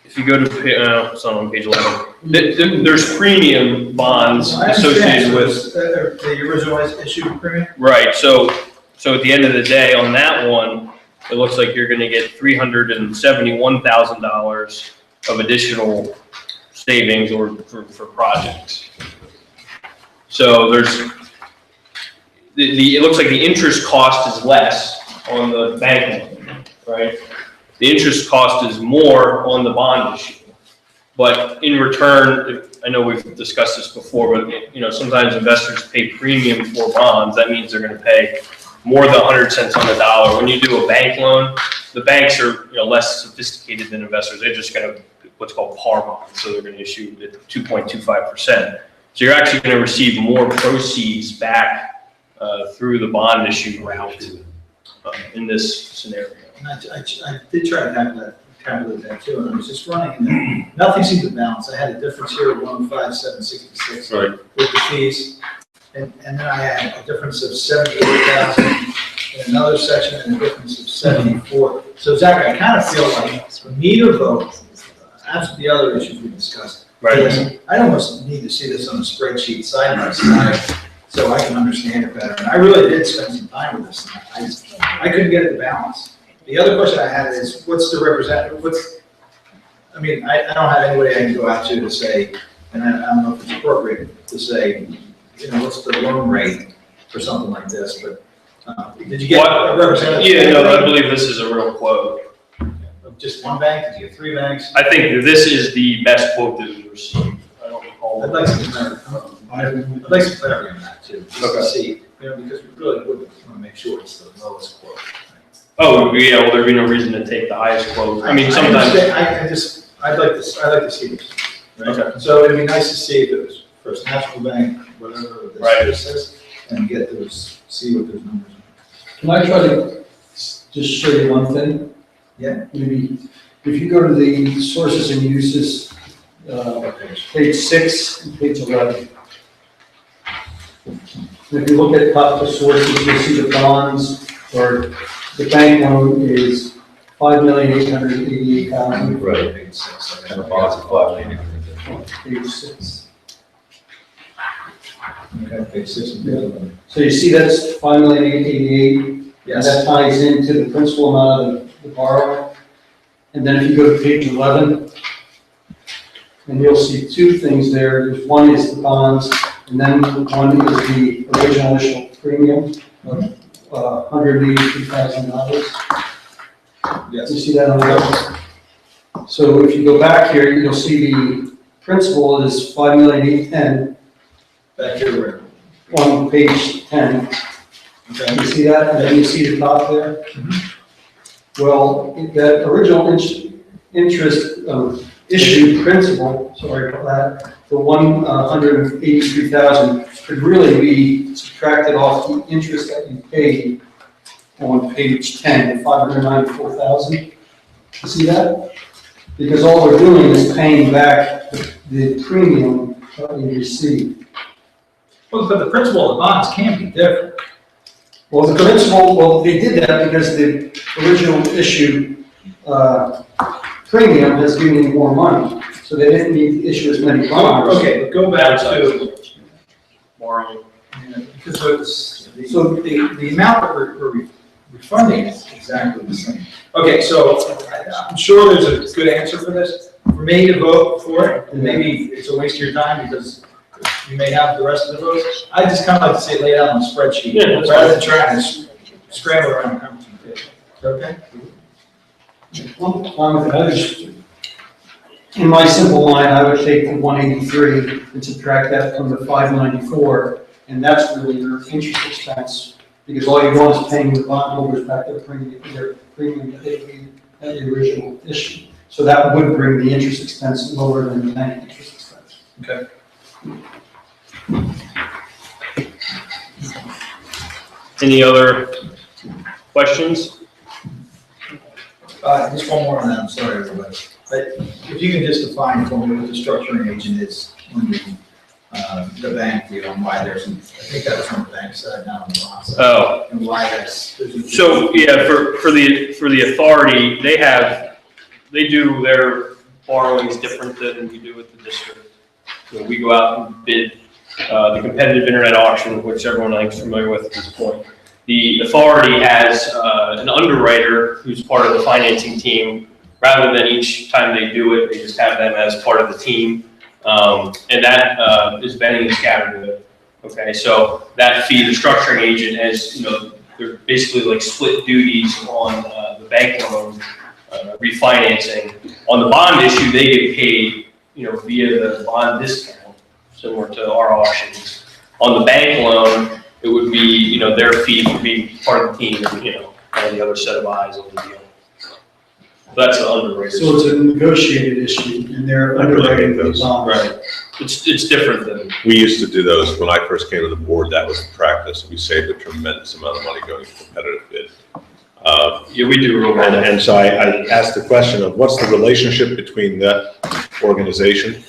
if you go to, it's not on page 11, there's premium bonds I understand. associated with. The original issue premium? Right, so at the end of the day, on that one, it looks like you're gonna get $371,000 of additional savings or for projects. So it looks like the interest cost is less on the bank loan, right? The interest cost is more on the bond issue. But in return, I know we've discussed this before, but sometimes investors pay premium for bonds. That means they're gonna pay more than 100 cents on the dollar. When you do a bank loan, the banks are less sophisticated than investors. They're just gonna what's called par bonds, so they're gonna issue at 2.25%. So you're actually gonna receive more proceeds back through the bond issue route in this scenario. And I did try to calculate that too, and I was just running, and nothing seemed to balance. I had a difference here of 15766 Right. with the fees, and then I had a difference of 78,000 in another section, and a difference of 74. So Zach, I kind of feel like we need a vote absent the other issues we discussed. Right. I almost need to see this on a spreadsheet side by side, so I can understand it better. And I really did spend some time with this, and I couldn't get it to balance. The other question I had is, what's the representative, I mean, I don't have anybody I can go out to say, and I don't know if it's appropriate to say, you know, what's the loan rate for something like this, but, did you get a representative? Yeah, no, I believe this is a real quote. Of just one bank, did you get 3 banks? I think this is the best quote that we received. I don't recall. I'd like some clarity, I'd like some clarity on that too, just to Okay. see, you know, because we really would want to make sure it's the lowest quote. Oh, yeah, well, there'd be no reason to take the highest quote. I mean, I sometimes, understand. I'd like to see this. Right? Okay. So it'd be nice to see if it was First National Bank, whatever Right. this says, and get those, see what those numbers are. Can I try to just show you one thing? Yeah. Maybe, if you go to the sources and uses, page 6 and page 11. And if you look at the sources, you'll see the bonds, or the bank loan is $5,888,000. Right. Page 6, And the bonds are 5 million. Page 6. Okay, page 6 and page 11. So you see that's $5,888,000. And Yes. that ties into the principal amount of the borrowing. And then if you go to page 11, and you'll see 2 things there. There's one is the bonds, and then one is the original issue premium of $183,000. Yes. You see that on the left? So if you go back here, you'll see the principal is $5,810,000 Back here where? on page 10. Okay. You see that, and then you see the top there? Well, that original interest issued principal, sorry about that, the 183,000 could really be subtracted off the interest that you paid on page 10, the 594,000. You see that? Because all we're doing is paying back the premium that we received. Well, but the principal of the bonds can be different. Well, the principal, well, they did that because the original issue premium has given you more money, so they didn't need to issue as many bonds. Okay, but go back to, borrowing. because the amount that we're refunding is exactly the same. Okay, so I'm sure there's a good answer for this. For me to vote for it, and maybe it's a waste of your time because you may have the rest of the votes. I just kind of like to see it laid out on a spreadsheet, Yeah, that's rather than trying to scramble around. Okay? In my simple mind, I would take the 183 and subtract that from the 594, and that's really your interest expense, because all you're doing is paying the bondholders back their premium that they paid at the original issue. So that would bring the interest expense lower than the bank interest expense. Okay. Any other questions? Just one more on that, I'm sorry, everybody. But if you can just define for me what the structuring agent is on the bank deal and why there's, I think that was from the bank side, not on the bond side. Oh, And why that's. so, yeah, for the authority, they do their borrowings different than we do with the district. So we go out and bid the competitive internet auction, which everyone I think is familiar with at this point. The authority has an underwriter who's part of the financing team. Rather than each time they do it, they just have them as part of the team. And that is Benny and Scattergood. Okay, so that fee, the structuring agent, as you know, they're basically like split duties on the bank loan refinancing. On the bond issue, they get paid, you know, via the bond discount, similar to our auctions. On the bank loan, it would be, you know, their fee for being part of the team, and, you know, kind of the other set of eyes on the deal. That's the underwriter. So it's a negotiated issue, and they're underwriting those bonds. Right. It's different than, We used to do those when I first came to the board. That was the practice. We saved a tremendous amount of money going to competitive bid. yeah, we do real well. And so I asked the question of what's the relationship between that organization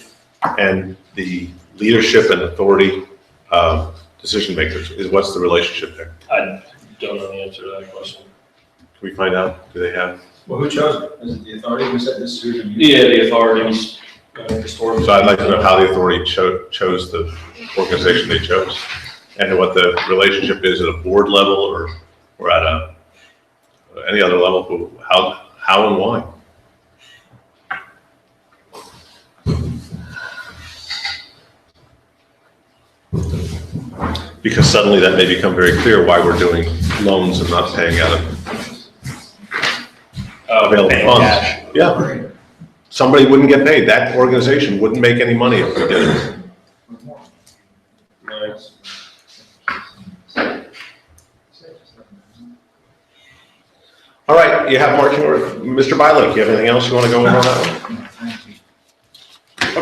and the leadership and authority decision makers? What's the relationship there? I don't know the answer to that question. Can we find out? Do they have? Well, who chose it? Is it the authority who said this is who you're gonna use? Yeah, the authorities, historically. So I'd like to know how the authority chose the organization they chose, and what the relationship is at a board level or at any other level, how and why. Because suddenly that may become very clear why we're doing loans and not paying out of available Paying funds. cash. Yeah. Somebody wouldn't get paid. That organization wouldn't make any money if we did it. Nice. All right, you have marching order. Mr. Bilek, you have anything else you want to go over on that one?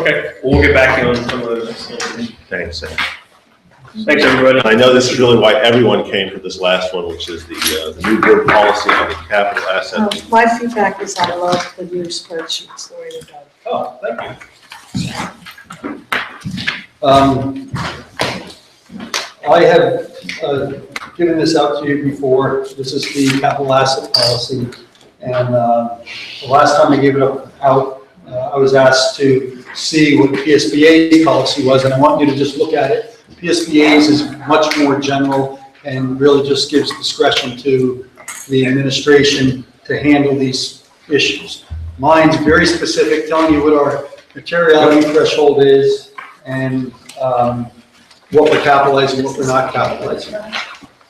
Okay, we'll get back to you on some of those. Thanks. Thanks, everybody. I know this is really why everyone came for this last one, which is the new board policy on the capital asset. My feedback is I love the new spreadsheets, the way they go. Oh, thank you. I have given this out to you before. This is the capital asset policy. And the last time I gave it out, I was asked to see what PSBA's policy was, and I want you to just look at it. PSBA's is much more general and really just gives discretion to the administration to handle these issues. Mine's very specific, telling you what our materiality threshold is and what we're capitalizing, what we're not capitalizing.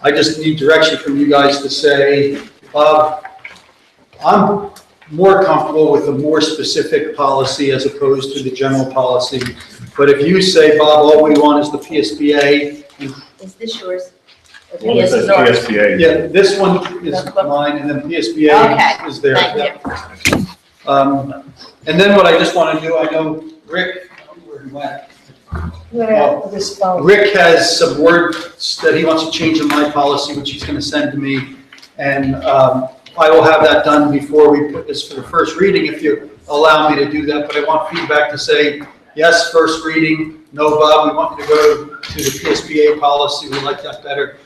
I just need direction from you guys to say, Bob, I'm more comfortable with a more specific policy as opposed to the general policy. But if you say, Bob, all we want is the PSBA, Is this yours? Or One that says PS's? PSBA. yeah, this one is mine, and then PSBA Okay, is there. thank you. And then what I just want to do, I know Rick, I don't know where he went. This phone. Rick has some words that he wants to change in my policy, which he's going to send to me. And I will have that done before we put this for the first reading, if you allow me to do that. But I want feedback to say, yes, first reading, no, Bob, we want you to go to the PSBA policy, we like that better.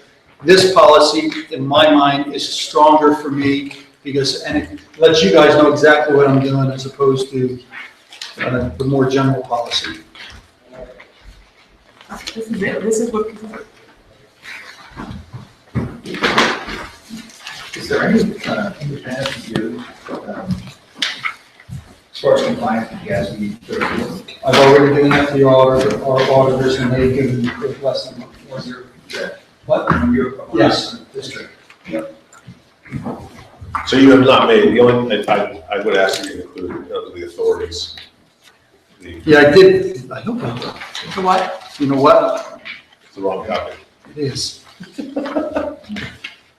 This policy, in my mind, is stronger for me because, and it lets you guys know exactly what I'm doing as opposed to the more general policy. This is it, this is what. Is there any independent review as far as compliance with GASB 34? I've already given that to our auditors, and they've given me a lesson. Was there, What? when you're. Yes. District. So you have not made, the only, I would ask you to include the authorities. Yeah, I did, I hope I did. The what? You know what? It's the wrong copy. It is.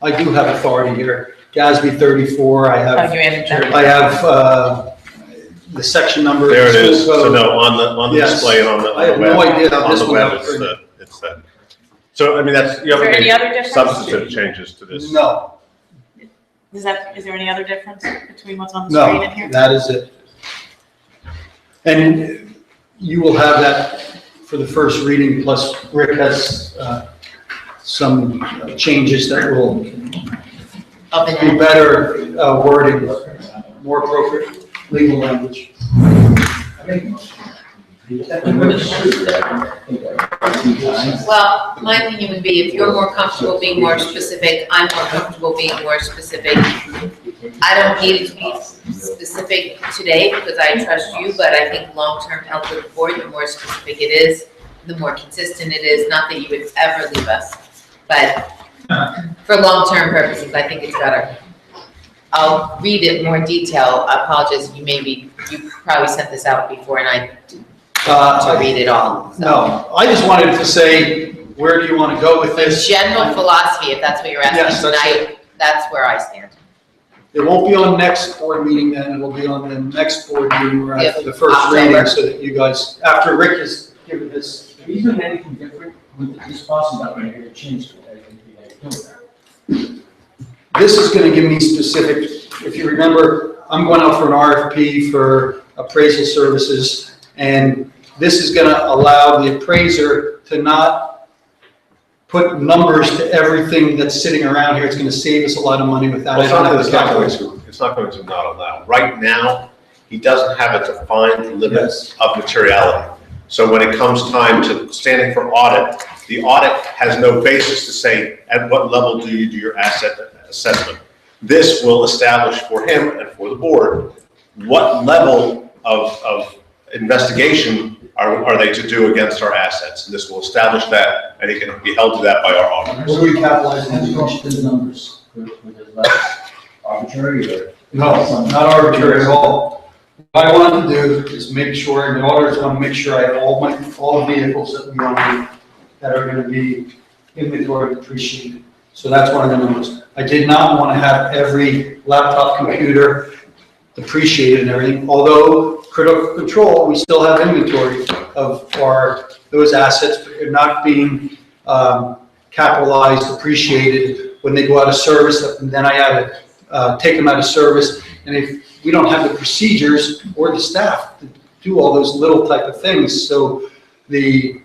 I do have authority here. GASB 34, I Oh, have, you added that. I have the section number. There it is. school So code. no, on the Yes. display and on the I have web. no idea how On this the one web, got printed. it's that. So, I mean, that's, you Is there haven't any made other difference? substantive changes to this. No, Is there any other difference between what's on the screen and no, here? that is it. And you will have that for the first reading, plus Rick has some changes that will Up and be down. better wording, more appropriate legal language. Well, my opinion would be if you're more comfortable being more specific, I'm more comfortable being more specific. I don't need it to be specific today because I trust you, but I think long-term health of the board, the more specific it is, the more consistent it is, not that you would ever leave us. But for long-term purposes, I think it's better. I'll read it in more detail. I apologize, you probably sent this out before and I didn't to read it all. So. No, I just wanted to say, where do you want to go with The this? general philosophy, if that's what you're Yes, asking that's tonight, that's where I stand. It won't be on next board meeting then, it will be on the next board meeting or after the first October. reading, so that you guys, after Rick has given his. Have you done anything different with this policy that we're going to change to it? This is going to give me specific, if you remember, I'm going out for an RFP for appraisal services, and this is going to allow the appraiser to not put numbers to everything that's sitting around here. It's going to save us a lot of money without. Well, it's having not to that it's not going to, it's it's not going to not allow. Right now, he doesn't have a defined limit of materiality. So when it comes time to standing for audit, the audit has no basis to say at what level do you do your asset assessment. This will establish for him and for the board what level of investigation are they to do against our assets. And this will establish that, and he can be held to that by our auditors. What are we capitalizing Have as you cost? crushed the numbers? Was that arbitrary or? No, not arbitrary at all. What I want to do is make sure, and the auditors want to make sure I have all the vehicles that we own that are going to be inventory depreciated. So that's one of the numbers. I did not want to have every laptop, computer depreciated and everything, although critical control, we still have inventory of those assets, but they're not being capitalized, depreciated when they go out of service, and then I have to take them out of service. And if we don't have the procedures or the staff to do all those little type of things, so the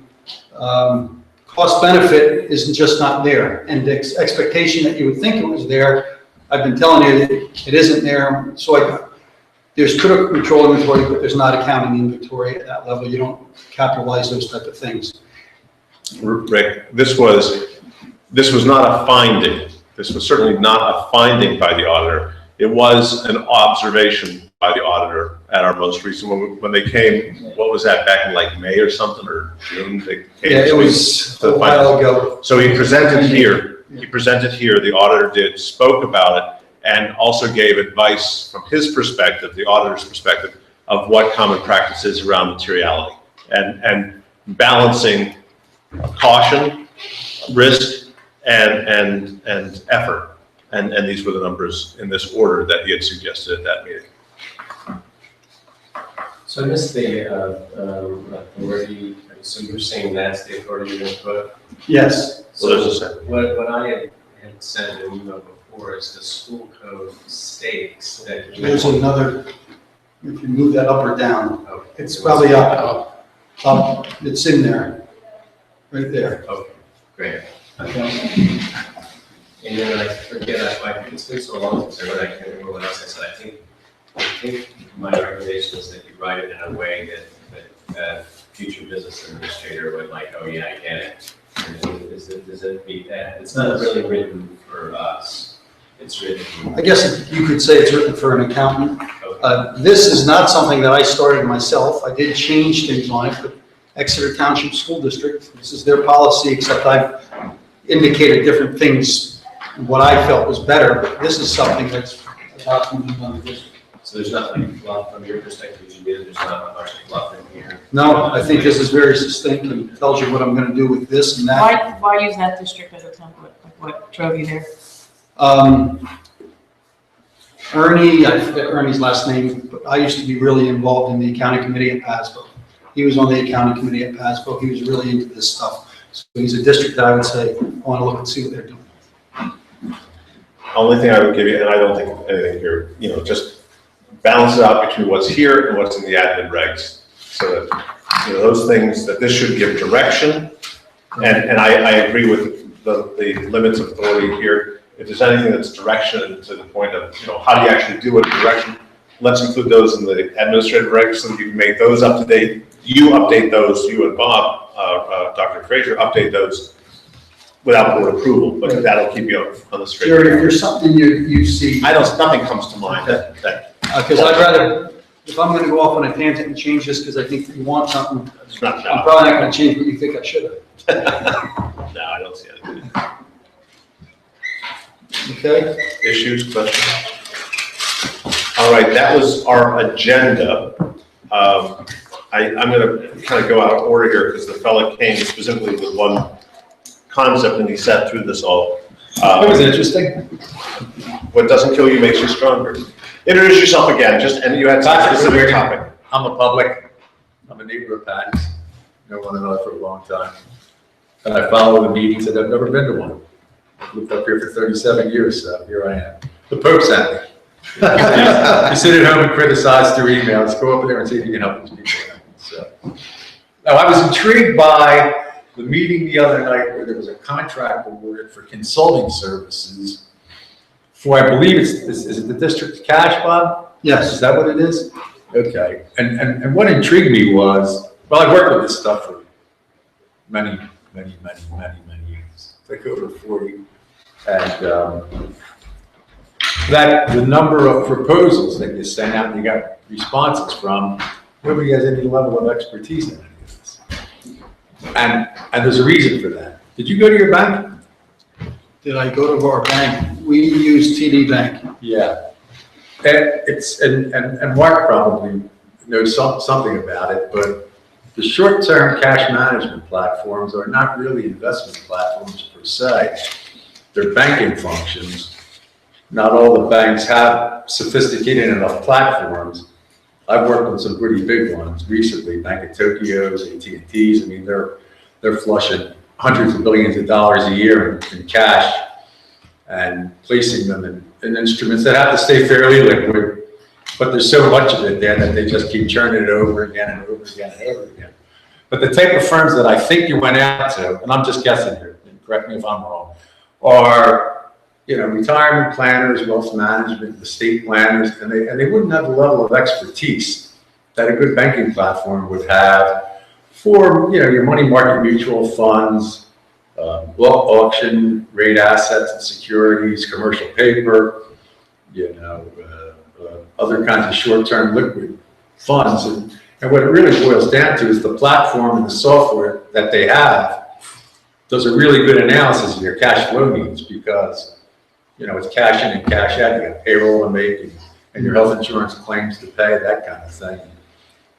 cost benefit is just not there. And the expectation that you would think it was there, I've been telling you that it isn't there. So there's critical control inventory, but there's not accounting inventory at that level. You don't capitalize those type of things. Rick, this was not a finding. This was certainly not a finding by the auditor. It was an observation by the auditor at our most recent, when they came, what was that, back in like May or something, or June? They came. Yeah, it was a while ago. So he presented here, the auditor did, spoke about it, and also gave advice from his perspective, the auditor's perspective, of what common practice is around materiality, and balancing caution, risk, and effort. And these were the numbers in this order that he had suggested at that meeting. So I missed the authority, so you're saying that's the authority you're going to put? Yes. So there's a second. What I had said in email before is the school code states that. There's another, if you move that up or down, Okay. it's probably up. It's in there, right there. Okay, great. And then I forget, it's been so long since I read, I can't remember what else I said. I think my recommendation is that you write it in a way that future business administrator would like, oh yeah, I get it. And does it beat that? It's not really written for us. It's written. I guess you could say it's written for an accountant. This is not something that I started myself. I did change things on it, but Exeter Township School District, this is their policy, except I've indicated different things, what I felt was better, but this is something that's documented on the district. So there's nothing fluff from your perspective, there's not much fluff in here. No, I think this is very succinct and tells you what I'm gonna do with this and that. Why use that district as a template? Like what drove you there? Ernie, I forget Ernie's last name, but I used to be really involved in the accounting committee at Pasco. He was on the accounting committee at Pasco. He was really into this stuff. So he's a district that I would say, I want to look and see what they're doing. Only thing I would give you, and I don't think anything here, just balance it out between what's here and what's in the admin regs. So that, those things, that this should give direction. And I agree with the limits of authority here. If there's anything that's direction to the point of, how do you actually do it, direction, let's include those in the administrative regs so that you can make those up to date. You update those, you and Bob, Dr. Fraser, update those without board approval, but that'll keep you on the straight. Jerry, if there's something you see. Nothing comes to mind that. Because I'd rather, if I'm gonna go off on a tangent and change this because I think you want something, It's not I'm job. probably not gonna change what you think I should have. No, I don't see anything. Okay? Issues, questions? All right, that was our agenda. I'm gonna kind of go out of order here because the fella came specifically with one concept and he sat through this all. It was interesting. What doesn't kill you makes you stronger. Introduce yourself again, and you had some specific topic. I'm a public, I'm a neighbor of Patty's, know one another for a long time. And I follow the meetings and I've never been to one. I've lived up here for 37 years, so here I am. The Pope sent me. You sit at home and criticize through emails, go over there and see if you can help these people. So, now I was intrigued by the meeting the other night where there was a contract awarded for consulting services for, I believe is it the district's cash, Bob? Yes. Is that what it is? Okay, and what intrigued me was, well, I've worked with this stuff for many years, like over 40. And that the number of proposals that you send out and you got responses from, nobody has any level of expertise in any of this. And there's a reason for that. Did you go to your bank? Did I go to our bank? We use TD Bank. Yeah. And Mark probably knows something about it, but the short-term cash management platforms are not really investment platforms per se. They're banking functions. Not all the banks have sophisticated enough platforms. I've worked on some pretty big ones recently, Bank of Tokyo's, AT&T's. I mean, they're flushing hundreds of billions of dollars a year in cash and placing them in instruments that have to stay fairly liquid, but there's so much of it there that they just keep churning it over again and over again and over again. But the type of firms that I think you went out to, and I'm just guessing here, and correct me if I'm wrong, are, retirement planners, wealth management, estate planners, and they wouldn't have the level of expertise that a good banking platform would have for, your money market mutual funds, block auction rate assets and securities, commercial paper, other kinds of short-term liquid funds. And what it really boils down to is the platform and the software that they have does a really good analysis of your cash flow needs because, it's cash in and cash out. You got payroll to make and your health insurance claims to pay, that kind of thing.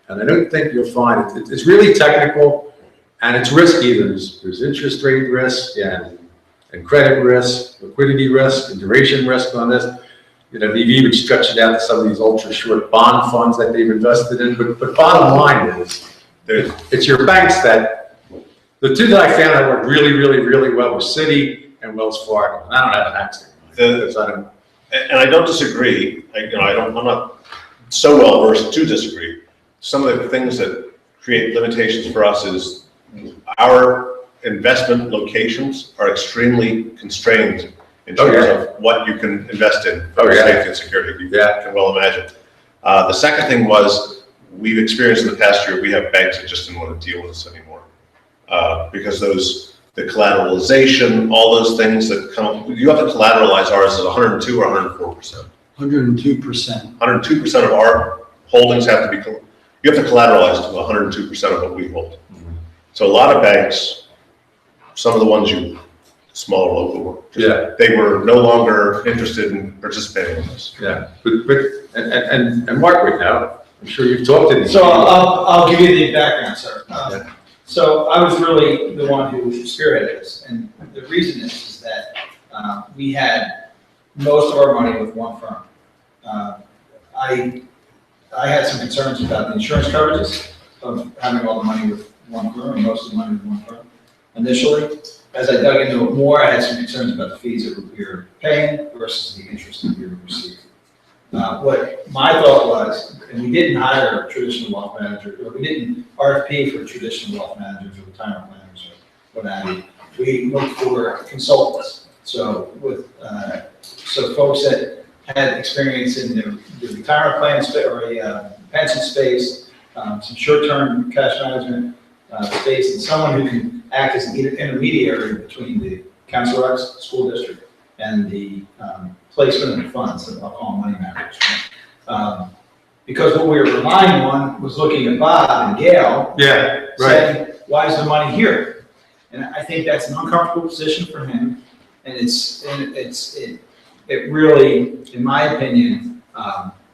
And I don't think you'll find it's really technical and it's risky. There's interest rate risk and credit risk, liquidity risk, and duration risk on this. They've even stretched it out to some of these ultra short bond funds that they've invested in. But bottom line is, it's your banks that, the two that I found that worked really, really, really well were Citi and Wells Fargo. And I don't have an accent. And I don't disagree. I'm not so well versed to disagree. Some of the things that create limitations for us is our investment locations are extremely constrained in terms of what you can invest in for safety and security. You can well imagine. The second thing was we've experienced in the past year, we have banks that just didn't want to deal with us anymore because the collateralization, all those things that come, you have to collateralize ours at 102 or 104%. 102%. 102% of our holdings have to be, you have to collateralize to 102% of what we hold. So a lot of banks, some of the ones smaller local, they were no longer interested in participating in this. Yeah, and Mark would know. I'm sure you've talked to these. So I'll give you the background, sir. So I was really the one who spearheaded this, and the reason is that we had most of our money with one firm. I had some concerns about the insurance coverages of having all the money with one firm, and most of the money with one firm initially. As I dug into it more, I had some concerns about the fees that we were paying versus the interest that we were receiving. What my thought was, and we didn't hire a traditional wealth manager, or we didn't RFP for traditional wealth managers or retirement planners or what have you. We looked for consultants. So folks that had experience in the retirement plan space or a pension space, some short-term cash management space, and someone who can act as an intermediary between the Council X school district and the placement of the funds that I'll call money managers. Because what we were relying on was looking at Bob and Gail, saying, why is the money here? And I think that's an uncomfortable position for him, and it really, in my opinion,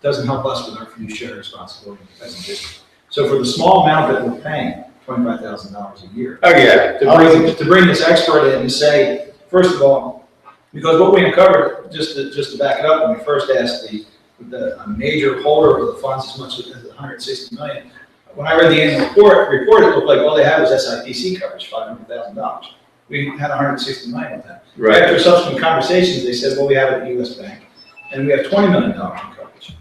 doesn't help us with our fiduciary responsibility as a district. So for the small amount that we're paying, $25,000 a year. To bring this expert in and say, first of all, because what we uncovered, just to back it up, when we first asked the major holder of the funds as much as $160 million, when I read the annual report, it looked like all they had was SIPC coverage, $500,000. We had $160 million with them. Right. After subsequent conversations, they said, well, we have it at the U.S. Bank, and we have $20 million in coverage.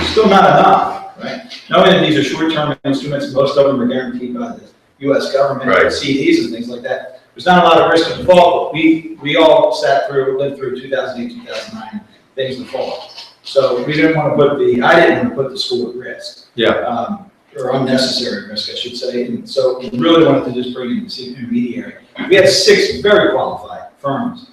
Still not enough, right? Knowing that these are short-term instruments, most of them are guaranteed by the U.S. government, CDs and things like that. There's not a lot of risk involved, but we all lived through 2008, 2009. pays the fall. So we didn't want to I didn't want to put the school at risk. Yeah. Or unnecessary risk, I should say. And so we really wanted to just bring in the intermediary. We had 6 very qualified firms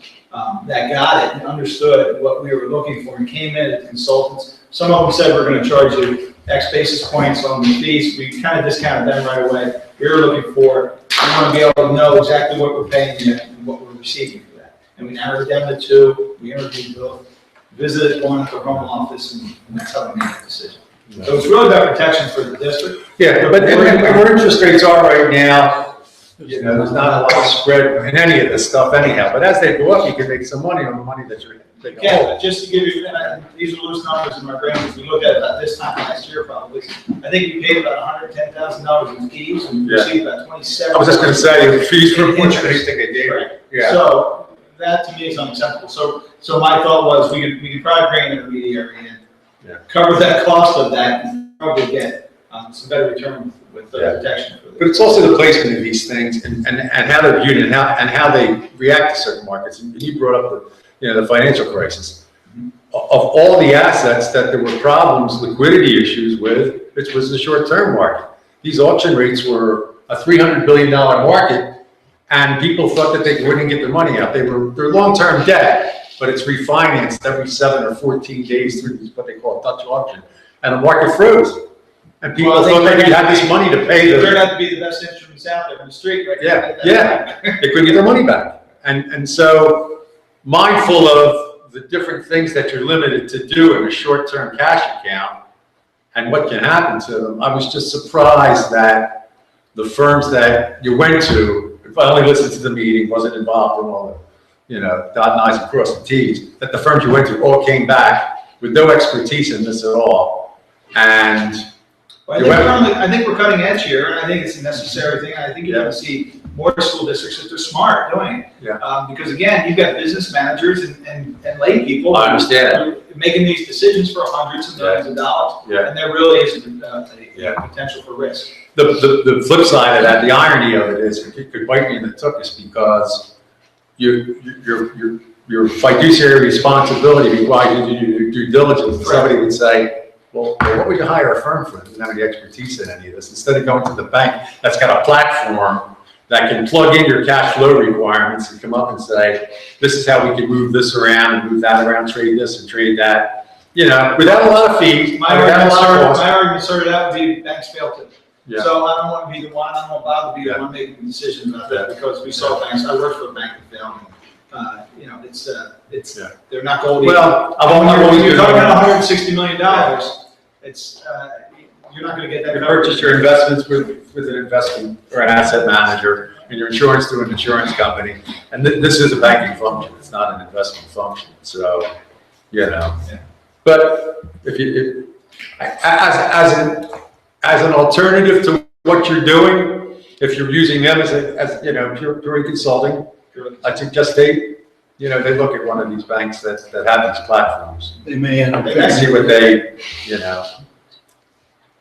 that got it and understood what we were looking for and came in as consultants. Some of them said, we're going to charge you X basis points on the fees. We kind of discounted them right away. We were looking for, we want to be able to know exactly what we're paying you and what we're receiving for that. And we narrowed it down to 2. We interviewed both, visited one at the home office, and that's how we made the decision. So it's really about protection for the district. Yeah, but where interest rates are right now, you know, there's not a lot of spread in any of this stuff anyhow. But as they go up, you can make some money on the money that you're taking. Yeah, just to give you, these are loose numbers in my brain. If we look at about this time last year, probably, I think we paid about $110,000 in fees and we received about 27. I was just going to say, the fees for interest, I think they gave. Right. Yeah. So that to me is unacceptable. So my thought was we could probably bring an intermediary in, cover that cost of that, and probably get some better return with the protection. For But it's also the placement of these things and how they're viewed and how they react to certain markets. And you brought up the financial crisis. Of all the assets that there were problems, liquidity issues with, it was the short-term market. These auction rates were a $300 billion market, and people thought that they wouldn't get their money out. They're long-term debt, but it's refinanced every 7 or 14 days through what they call a Dutch auction, and the market froze. And people thought they could have this money to pay It turned out to be the best instruments out there in the street, right? Yeah. They couldn't get their money back. And so, mindful of the different things that you're limited to do in a short-term cash account and what can happen to them, I was just surprised that the firms that you went to, if I only listened to the meeting, wasn't involved in all the, dotting I's and crossing T's, that the firms you went to all came back with no expertise in this at all. And I think we're cutting edge here, and I think it's a necessary thing. I think you're going to see more school districts if they're smart doing it. Yeah. Because again, you've got business managers and lay people. I understand. Making these decisions for hundreds of millions of dollars. Yeah. And there really isn't a potential for risk. The flip side of that, the irony of it is, it could bite me in the tuchus because your fiduciary responsibility requires you to do due diligence. Somebody would say, well, what would you hire a firm for? They don't have any expertise in any of this. Instead of going to the bank that's got a platform that can plug in your cash flow requirements and come up and say, this is how we can move this around and move that around, trade this and trade that, without a lot of fees. My argument started out would be banks fail to. Yeah. So I don't want to be the one, I don't want Bob to be the one making the decision about that, because we saw banks, I worked for a bank that failed. They're not gold. Well, you're talking about $160 million, it's, you're not going to get that. You purchase your investments with an investment or an asset manager, and your insurance through an insurance company. And this is a banking function. It's not an investment function. So, But as an alternative to what you're doing, if you're using them as pure consulting, I suggest they look at one of these banks that have these platforms. They may end up. And see what they,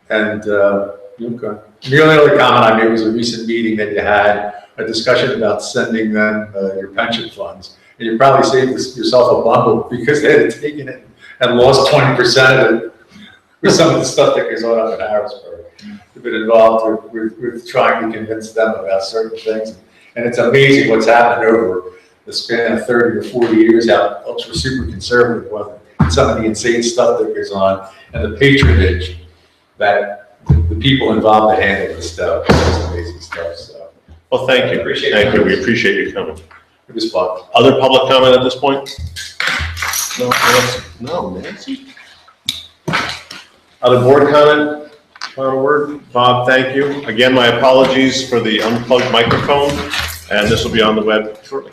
And, okay. The only other comment I made was a recent meeting that you had, a discussion about sending them your pension funds. And you probably saved yourself a bundle because they had taken it and lost 20% of it with some of the stuff that goes on up in Harrisburg. They've been involved with trying to convince them about certain things. And it's amazing what's happened over the span of 30 or 40 years, how ultra super conservative was, and some of the insane stuff that goes on, and the patronage that the people involved that handle this stuff. It's amazing stuff. So. Well, thank you. Thank you. We appreciate you coming. It was fun. Other public comment at this point? No, Nancy? Other board comment? Final word? Bob, thank you. Again, my apologies for the unplugged microphone, and this will be on the web shortly.